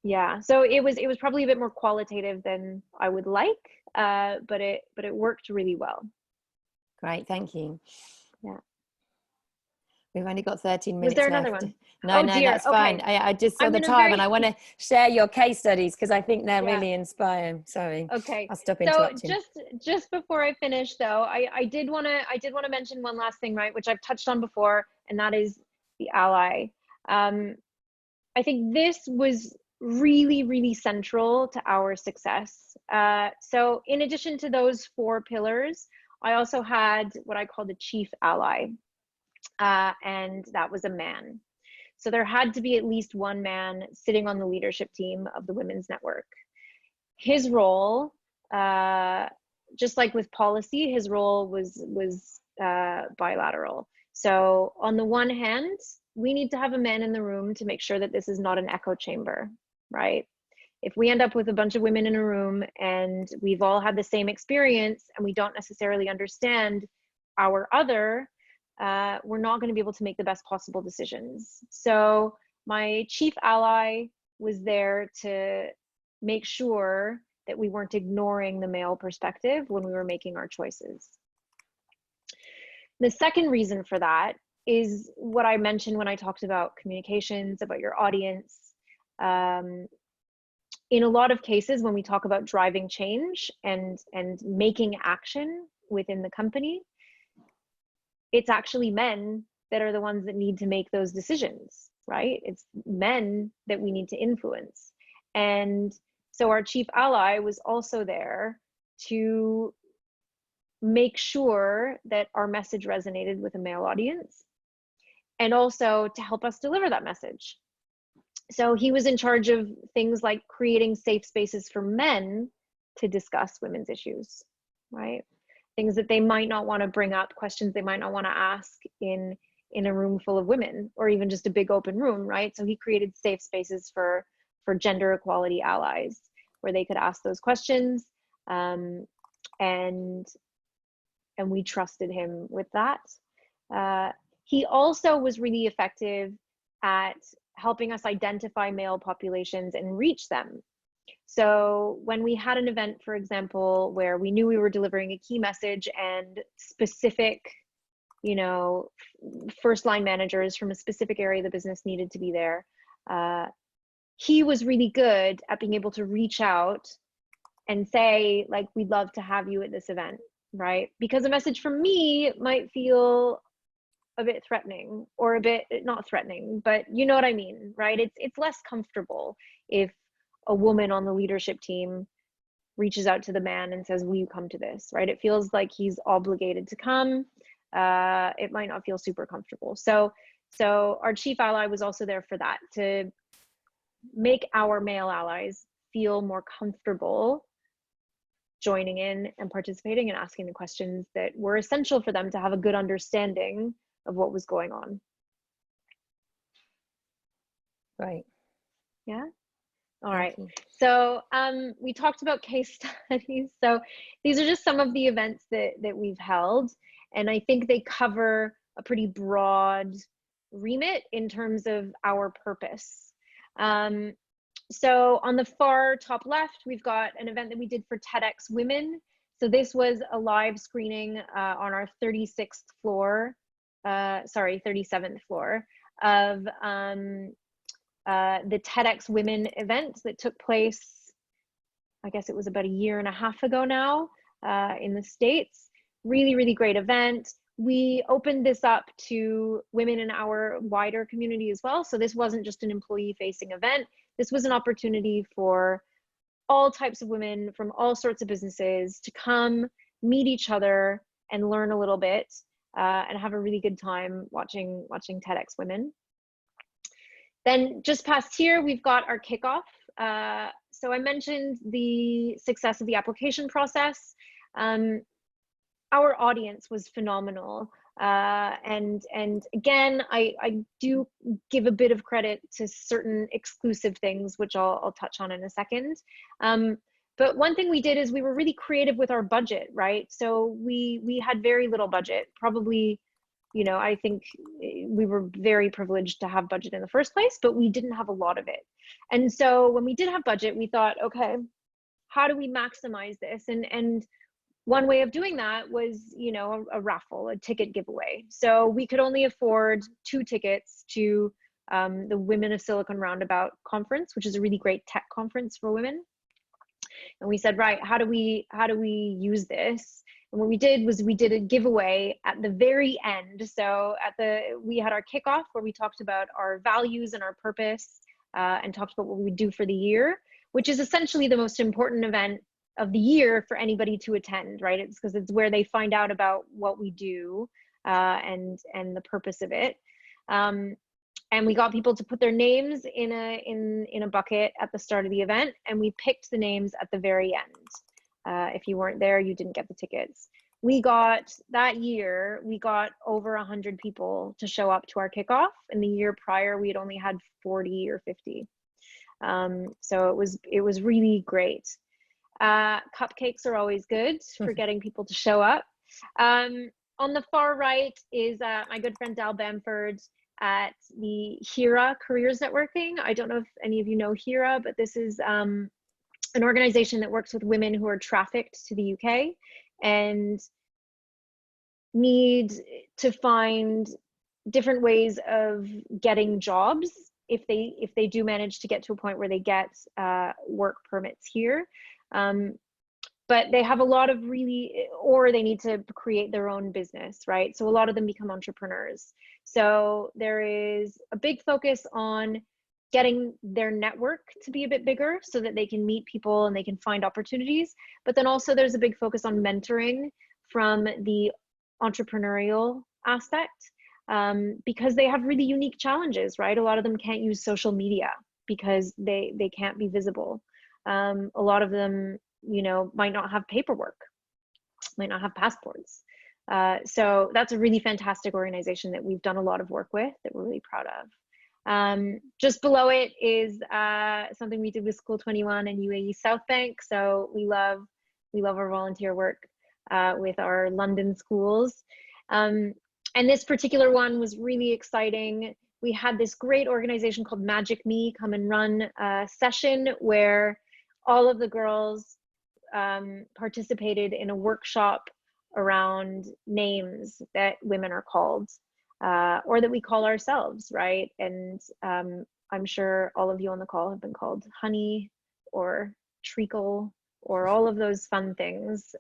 Speaker 2: Yeah, so it was probably a bit more qualitative than I would like, but it worked really well.
Speaker 1: Great, thank you.
Speaker 2: Yeah.
Speaker 1: We've only got 13 minutes
Speaker 2: left. Was there
Speaker 1: left.
Speaker 2: another one?
Speaker 1: No,
Speaker 2: dear.
Speaker 1: that's fine.
Speaker 2: Okay.
Speaker 1: I just saw the time and I want to share your case studies because I think they're really inspiring. Sorry.
Speaker 2: Okay.
Speaker 1: I'll stop interrupting.
Speaker 2: So just before I finish though, I did want to mention one last thing, right, which I've touched on before, and that is the ally. I think this was really, really central to our success. So in addition to those 4 pillars, I also had what I call the chief ally. And that was a man. So there had to be at least one man sitting on the leadership team of the Women's Network. His role, just like with policy, his role was bilateral. So on the one hand, we need to have a man in the room to make sure that this is not an echo chamber, right? If we end up with a bunch of women in a room and we've all had the same experience and we don't necessarily understand our other, we're not going to be able to make the best possible decisions. So my chief ally was there to make sure that we weren't ignoring the male perspective when we were making our choices. The second reason for that is what I mentioned when I talked about communications, about your audience. In a lot of cases, when we talk about driving change and making action within the company, it's actually men that are the ones that need to make those decisions, right? It's men that we need to influence. And so our chief ally was also there to make sure that our message resonated with a male audience, and also to help us deliver that message. So he was in charge of things like creating safe spaces for men to discuss women's issues, right? Things that they might not want to bring up, questions they might not want to ask in a room full of women, or even just a big open room, right? So he created safe spaces for gender equality allies where they could ask those questions, and we trusted him with that. He also was really effective at helping us identify male populations and reach them. So when we had an event, for example, where we knew we were delivering a key message and specific, you know, first line managers from a specific area of the business needed to be there, he was really good at being able to reach out and say, like, we'd love to have you at this event, right? Because a message from me might feel a bit threatening, or a bit not threatening, but you know what I mean, right? It's less comfortable if a woman on the leadership team reaches out to the man and says, will you come to this, right? It feels like he's obligated to come. It might not feel super comfortable. So our chief ally was also there for that, to make our male allies feel more comfortable joining in and participating and asking the questions that were essential for them to have a good understanding of what was going on.
Speaker 1: Right.
Speaker 2: Yeah. All right. So we talked about case studies. So these are just some of the events that we've held, and I think they cover a pretty broad remit in terms of our purpose. So on the far top left, we've got an event that we did for TEDx Women. So this was a live screening on our 37th floor of the TEDx Women event that took place, I guess it was about a year and a half ago now, in the States. Really, really great event. We opened this up to women in our wider community as well. So this wasn't just an employee-facing event. This was an opportunity for all types of women from all sorts of businesses to come meet each other and learn a little bit, and have a really good time watching TEDx Women. Then just past here, we've got our kickoff. So I mentioned the success of the application process. Our audience was phenomenal. And again, I do give a bit of credit to certain exclusive things, which I'll touch on in a second. But one thing we did is we were really creative with our budget, right? So we had very little budget, probably, you know, I think we were very privileged to have budget in the first place, but we didn't have a lot of it. And so when we did have budget, we thought, okay, how do we maximize this? And one way of doing that was, you know, a raffle, a ticket giveaway. So we could only afford 2 tickets to the Women of Silicon Roundabout conference, which is a really great tech conference for women. And we said, right, how do we use this? And what we did was we did a giveaway at the very end. So we had our kickoff where we talked about our values and our purpose, and talked about what we would do for the year, which is essentially the most important event of the year for anybody to attend, right? It's because it's where they find out about what we do, and the purpose of it. And we got people to put their names in a bucket at the start of the event, and we picked the names at the very end. If you weren't there, you didn't get the tickets. That year, we got over 100 people to show up to our kickoff, and the year prior, we had only had 40 or 50. So it was really great. Cupcakes are always good for getting people to show up. on the far right is my good friend Dal Bamford at the HERA Careers Networking. I don't know if any of you know HERA, but this is an organization that works with women who are trafficked to the UK and need to find different ways of getting jobs if they do manage to get to a point where they get work permits here. But they have a lot of or they need to create their own business, right? So a lot of them become entrepreneurs. So there is a big focus on getting their network to be a bit bigger so that they can meet people and they can find opportunities. But then also there's a big focus on mentoring from the entrepreneurial aspect, because they have really unique challenges, right? A lot of them can't use social media because they can't be visible. A lot of them, you know, might not have paperwork, might not have passports. So that's a really fantastic organization that we've done a lot of work with that we're really proud of. Just below it is something we did with School 21 and UAE South Bank. So we love our volunteer work with our London schools. And this particular one was really exciting. We had this great organization called Magic Me come and run a session where all of the girls participated in a workshop around names that women are called, or that we call ourselves, right? And I'm sure all of you on the call have been called honey or treacle or all of those fun things.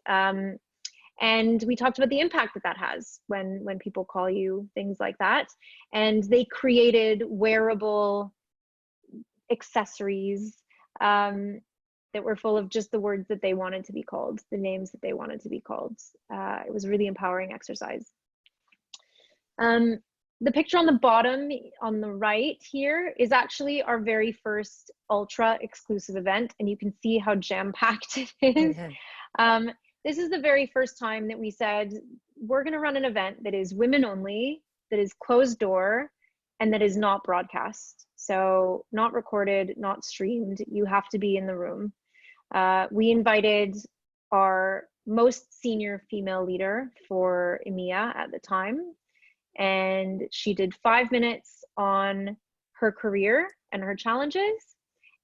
Speaker 2: And we talked about the impact that has when people call you things like that. And they created wearable accessories that were full of just the words that they wanted to be called, the names that they wanted to be called. It was a really empowering exercise. The picture on the bottom on the right here is actually our very first ultra exclusive event, and you can see how jam-packed it is. Okay. This is the very first time that we said, we're gonna run an event that is women only, that is closed door, and that is not broadcast. So not recorded, not streamed, you have to be in the room. We invited our most senior female leader for EMEA at the time, and she did 5 minutes on her career and her challenges,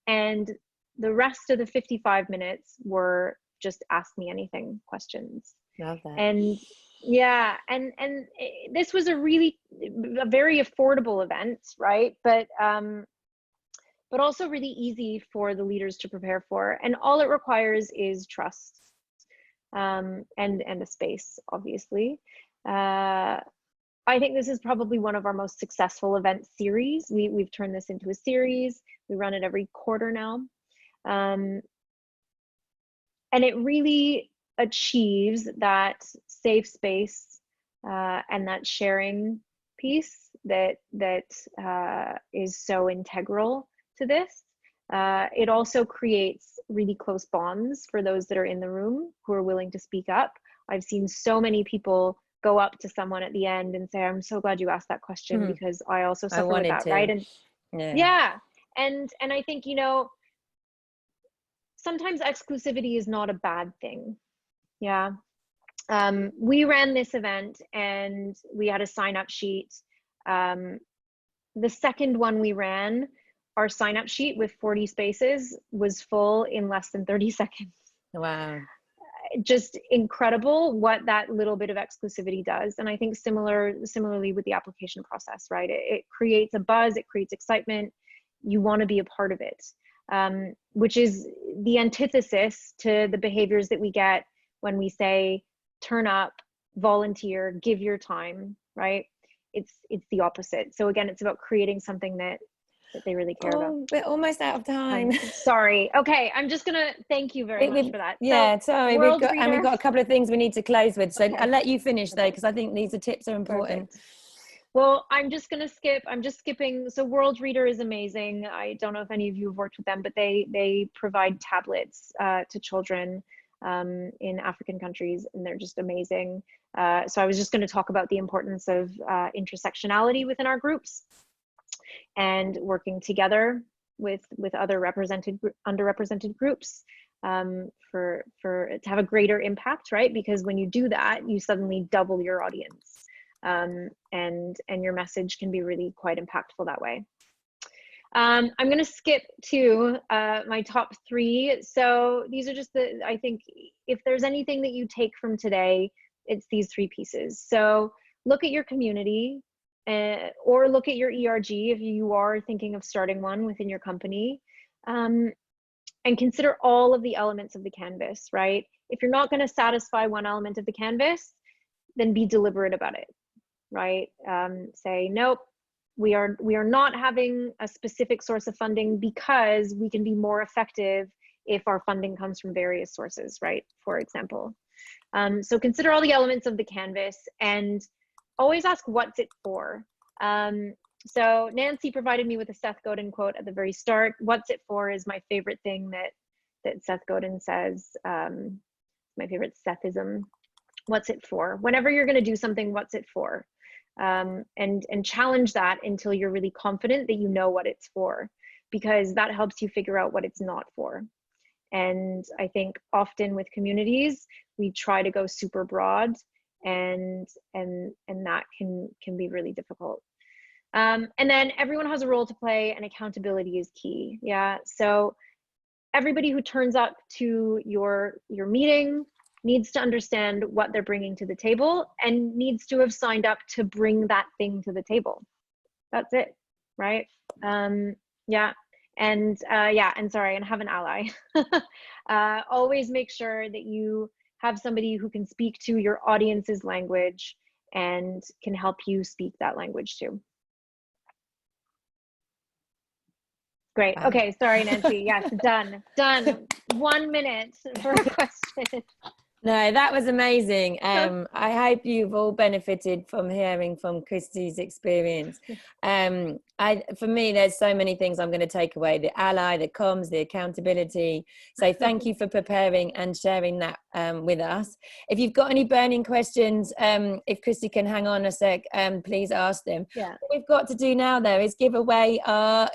Speaker 2: and the rest of the 55 minutes were just ask me anything questions.
Speaker 1: Love that.
Speaker 2: And yeah, and this was a very affordable event, right? But also really easy for the leaders to prepare for. And all it requires is trust, and a space, obviously. I think this is probably one of our most successful event series. We've turned this into a series. We run it every quarter now. And it really achieves that safe space and that sharing piece that is so integral to this. It also creates really close bonds for those that are in the room who are willing to speak up. I've seen so many people go up to someone at the end and say, I'm so glad you asked that question because I also suffer with that, right? And yeah. And I think, you know, sometimes exclusivity is not a bad thing. Yeah. We ran this event and we had a sign-up sheet. The second one we ran, our sign-up sheet with 40 spaces was full in less than 30 seconds.
Speaker 1: Wow.
Speaker 2: Just incredible what that little bit of exclusivity does. And I think similarly with the application process, right? It creates a buzz, it creates excitement. You want to be a part of it, which is the antithesis to the behaviors that we get when we say, turn up, volunteer, give your time, right? It's the opposite. So again, it's about creating something that they really care about.
Speaker 1: We're almost out of time.
Speaker 2: Sorry. Okay, I'm just gonna thank you very much for that.
Speaker 1: Yeah,
Speaker 2: so,
Speaker 1: sorry, we've got a couple of things we need to close with. So okay. I'll let you finish though, because I think these tips are important.
Speaker 2: Perfect. Well, I'm just skipping. So World Reader is amazing. I don't know if any of you have worked with them, but they provide tablets to children in African countries, and they're just amazing. So I was just going to talk about the importance of intersectionality within our groups and working together with other underrepresented groups. to have a greater impact, right? Because when you do that, you suddenly double your audience, and your message can be really quite impactful that way. I'm going to skip to my top 3. So these are just I think if there's anything that you take from today, it's these 3 pieces. So look at your community, or look at your ERG if you are thinking of starting one within your company, and consider all of the elements of the canvas, right? If you're not going to satisfy one element of the canvas, then be deliberate about it, right? Say, nope, we are not having a specific source of funding because we can be more effective if our funding comes from various sources, right? For example. So consider all the elements of the canvas and always ask, what's it for? So Nancy provided me with a Seth Godin quote at the very start. What's it for is my favorite thing that Seth Godin says, my favorite Sethism. What's it for? Whenever you're going to do something, what's it for? And challenge that until you're really confident that you know what it's for, because that helps you figure out what it's not for. And I think often with communities, we try to go super broad, and that can be really difficult. And then everyone has a role to play, and accountability is key. Yeah. So everybody who turns up to your meeting needs to understand what they're bringing to the table and needs to have signed up to bring that thing to the table. That's it, right? Yeah. And sorry, and have an ally. Always make sure that you have somebody who can speak to your audience's language and can help you speak that language too. Great. Okay. Sorry, Nancy. Yes, done. 1 minute for a question.
Speaker 1: No, that was amazing. I hope you've all benefited from hearing from Kristy's experience. For me, there's so many things I'm going to take away: the ally, the comms, the accountability. So thank you for preparing and sharing that with us. If you've got any burning questions, if Kristy can hang on a sec, please ask them.
Speaker 2: Yeah.
Speaker 1: What we've got to do now, though, is give away our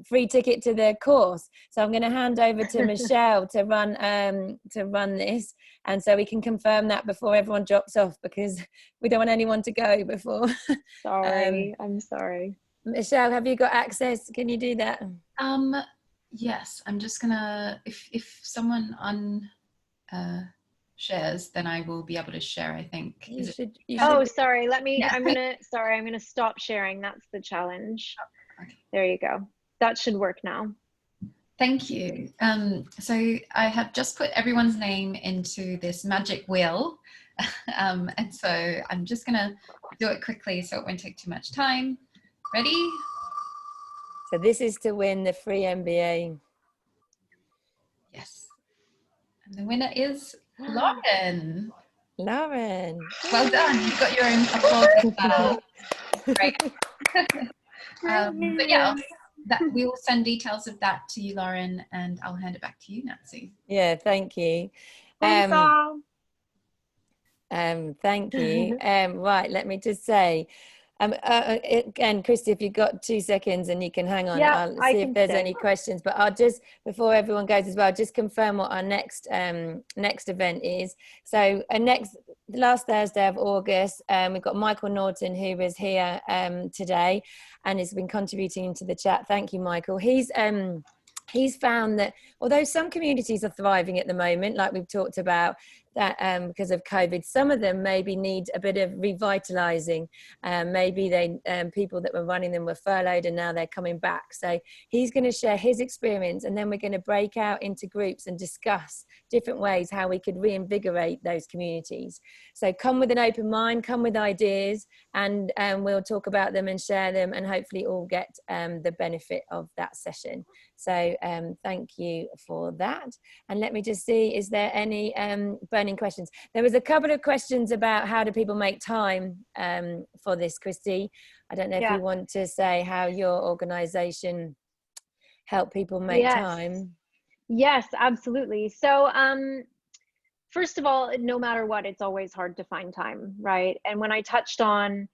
Speaker 1: free ticket to the course. So I'm going to hand over to Michelle to run this. And so we can confirm that before everyone drops off, because we don't want anyone to go before.
Speaker 2: Sorry, I'm sorry.
Speaker 1: Michelle, have you got access? Can you do that?
Speaker 3: Yes, I'm just gonna, if someone shares, then I will be able to share, I think.
Speaker 1: You should.
Speaker 2: Sorry,
Speaker 3: Yeah.
Speaker 2: I'm gonna stop sharing. That's the challenge.
Speaker 3: Okay.
Speaker 2: There you go. That should work now.
Speaker 3: Thank you. So I have just put everyone's name into this magic wheel. And so I'm just gonna do it quickly so it won't take too much time. Ready?
Speaker 1: So this is to win the free MBA.
Speaker 3: Yes. And the winner is Lauren.
Speaker 1: Lauren.
Speaker 3: Well done. You've got your own applause. Great. But yeah, we will send details of that to you, Lauren, and I'll hand it back to you, Nancy.
Speaker 1: Yeah, thank you.
Speaker 2: Thanks all.
Speaker 1: Thank you. Right, let me just say, again, Kristy, if you've got 2 seconds and you can hang on,
Speaker 2: Yeah,
Speaker 1: I'll see if there's any questions. But I'll just, before everyone goes as well, just confirm what our next event is. So the last Thursday of August, we've got Michael Norton, who is here today and has been contributing to the chat. Thank you, Michael. He's found that although some communities are thriving at the moment, like we've talked about, that because of COVID, some of them maybe need a bit of revitalizing. Maybe people that were running them were furloughed and now they're coming back. So he's going to share his experience, and then we're going to break out into groups and discuss different ways how we could reinvigorate those communities. So come with an open mind, come with ideas, and we'll talk about them and share them, and hopefully all get the benefit of that session. So thank you for that. And let me just see, is there any burning questions? There was a couple of questions about how do people make time for this, Kristy. I don't know if you want to say how your organization help people make time.
Speaker 2: Yes, absolutely. So first of all, no matter what, it's always hard to find time, right? And when I touched on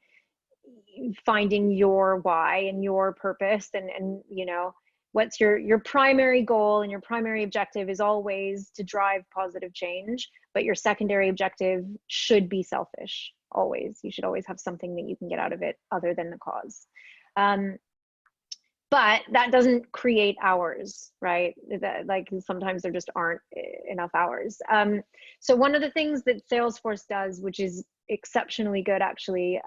Speaker 2: finding your why and your purpose, and you know, what's your primary goal, and your primary objective is always to drive positive change, but your secondary objective should be selfish. Always. You should always have something that you can get out of it other than the cause. But that doesn't create hours, right? Like sometimes there just aren't enough hours. So one of the things that Salesforce does, which is exceptionally good actually,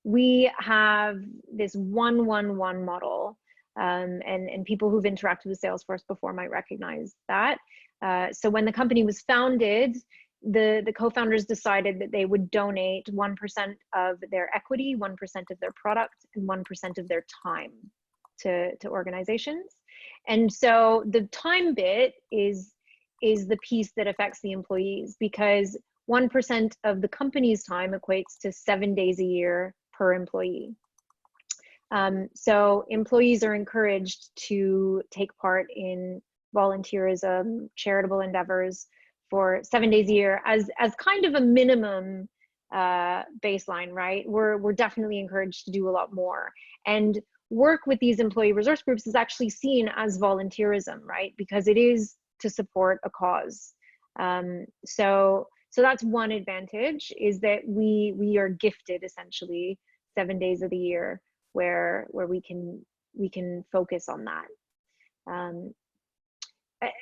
Speaker 2: we have this 1-1-1 model. And people who've interacted with Salesforce before might recognize that. So when the company was founded, the co-founders decided that they would donate 1% of their equity, 1% of their product, and 1% of their time to organizations. And so the time bit is the piece that affects the employees, because 1% of the company's time equates to 7 days a year per employee. So employees are encouraged to take part in volunteerism, charitable endeavors for 7 days a year as kind of a minimum baseline, right? We're definitely encouraged to do a lot more. And work with these employee resource groups is actually seen as volunteerism, right? Because it is to support a cause. So that's one advantage, is that we are gifted essentially 7 days of the year where we can focus on that.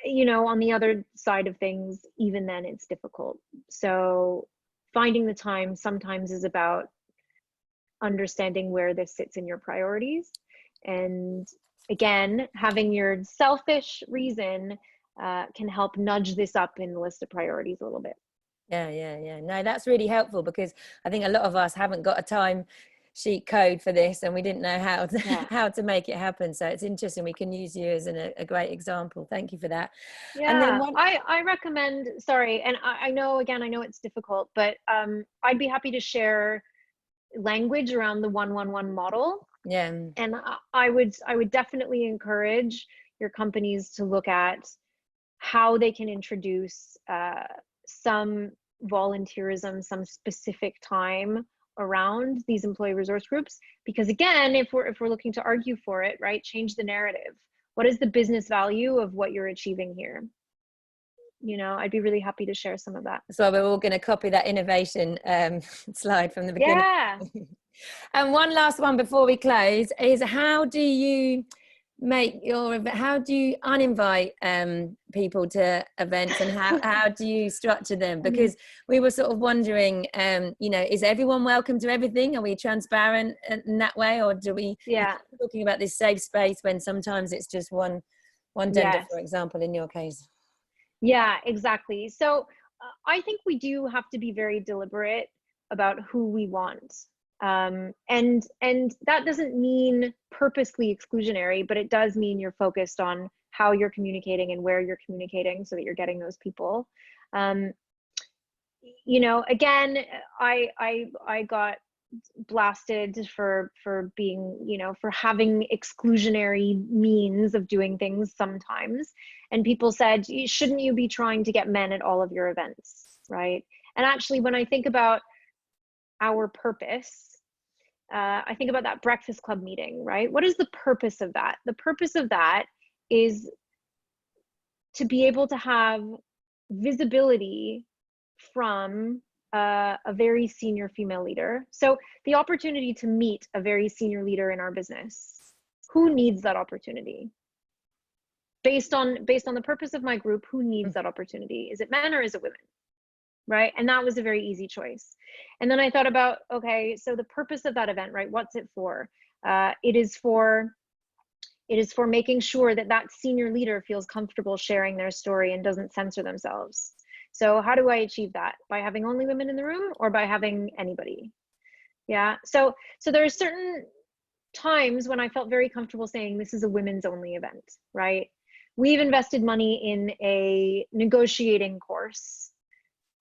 Speaker 2: You know, on the other side of things, even then it's difficult. So finding the time sometimes is about understanding where this sits in your priorities. And again, having your selfish reason can help nudge this up in the list of priorities a little bit.
Speaker 1: Yeah. No, that's really helpful, because I think a lot of us haven't got a time sheet code for this, and we didn't know how to make it happen. So it's interesting. We can use you as a great example. Thank you for that.
Speaker 2: Yeah, and then I recommend, sorry, and I know, again, I know it's difficult, but I'd be happy to share language around the 1-1-1 model.
Speaker 1: Yeah.
Speaker 2: And I would definitely encourage your companies to look at how they can introduce some volunteerism, some specific time around these employee resource groups. Because again, if we're looking to argue for it, right, change the narrative. What is the business value of what you're achieving here? You know, I'd be really happy to share some of that.
Speaker 1: So we're all going to copy that innovation slide from the beginning.
Speaker 2: Yeah.
Speaker 1: And one last one before we close is, how do you uninvite people to events, and how do you structure them? Because we were sort of wondering, you know, is everyone welcome to everything? Are we transparent in that way, or do we talking about this safe space when sometimes it's just one gender, for example, in your case?
Speaker 2: Yeah, exactly. So I think we do have to be very deliberate about who we want. And that doesn't mean purposely exclusionary, but it does mean you're focused on how you're communicating and where you're communicating so that you're getting those people. You know, again, I got blasted for being, you know, for having exclusionary means of doing things sometimes. And people said, shouldn't you be trying to get men at all of your events, right? And actually, when I think about our purpose, I think about that Breakfast Club meeting, right? What is the purpose of that? The purpose of that is to be able to have visibility from a very senior female leader. So the opportunity to meet a very senior leader in our business. Who needs that opportunity? Based on the purpose of my group, who needs that opportunity? Is it men or is it women? Right? And that was a very easy choice. And then I thought about, okay, so the purpose of that event, right? What's it for? It is for making sure that that senior leader feels comfortable sharing their story and doesn't censor themselves. So how do I achieve that? By having only women in the room, or by having anybody? Yeah. So there are certain times when I felt very comfortable saying this is a women's only event, right? We've invested money in a negotiating course.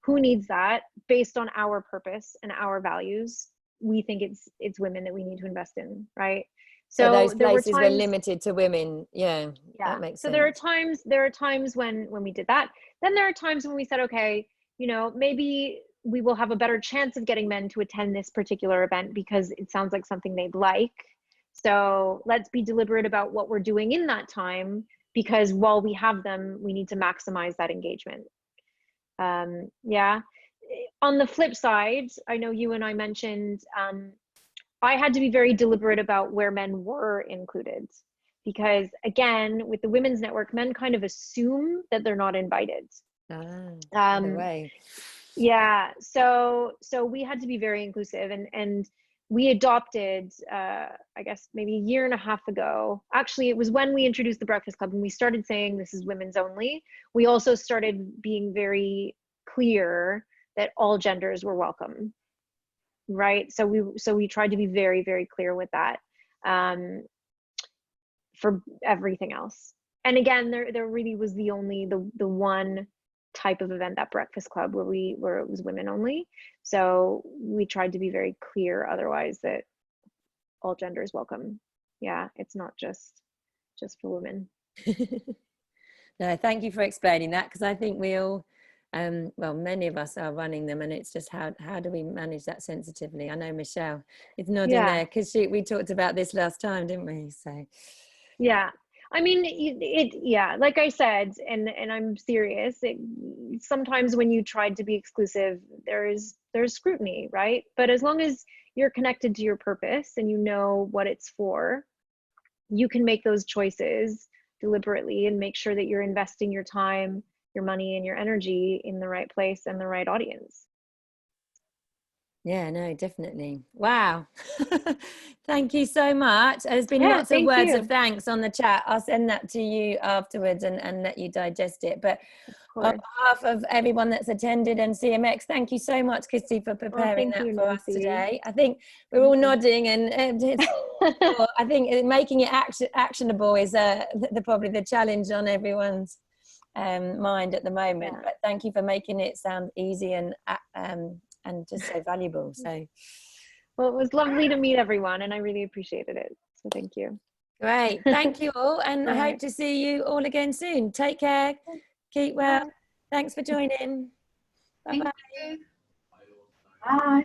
Speaker 2: Who needs that? Based on our purpose and our values, we think it's women that we need to invest in, right?
Speaker 1: So those places were limited to women. Yeah, that makes sense.
Speaker 2: So there are times when we did that. Then there are times when we said, okay, you know, maybe we will have a better chance of getting men to attend this particular event because it sounds like something they'd like. So let's be deliberate about what we're doing in that time, because while we have them, we need to maximize that engagement. Yeah. On the flip side, I know you and I mentioned, I had to be very deliberate about where men were included, because again, with the women's network, men kind of assume that they're not invited.
Speaker 1: Way.
Speaker 2: Yeah, so we had to be very inclusive, and we adopted, I guess maybe a year and a half ago. Actually, it was when we introduced the Breakfast Club and we started saying this is women's only. We also started being very clear that all genders were welcome, right? So we tried to be very, very clear with that, for everything else. And again, there really was the one type of event, that Breakfast Club, where it was women only. So we tried to be very clear otherwise that all genders welcome. Yeah, it's not just for women.
Speaker 1: No, thank you for explaining that, because I think we all, well, many of us are running them, and it's just how do we manage that sensitively? I know Michelle is nodding there, because we talked about this last time, didn't we? So
Speaker 2: yeah, I mean, yeah, like I said, and I'm serious, sometimes when you tried to be exclusive, there's scrutiny, right? But as long as you're connected to your purpose and you know what it's for, you can make those choices deliberately and make sure that you're investing your time, your money, and your energy in the right place and the right audience.
Speaker 1: yeah, no, definitely. Wow. Thank you so much. There's been lots of words of thanks on the chat. I'll send that to you afterwards and let you digest it. But on behalf of everyone that's attended and CMX, thank you so much, Kristy, for preparing that for us today. I think we're all nodding, and I think making it actionable is probably the challenge on everyone's mind at the moment. But thank you for making it sound easy and just so valuable. So,
Speaker 2: well, it was lovely to meet everyone, and I really appreciated it. So thank you.
Speaker 1: Great. Thank you all. And I hope to see you all again soon. Take care. Keep well. Thanks for joining. Bye-bye.
Speaker 3: Bye.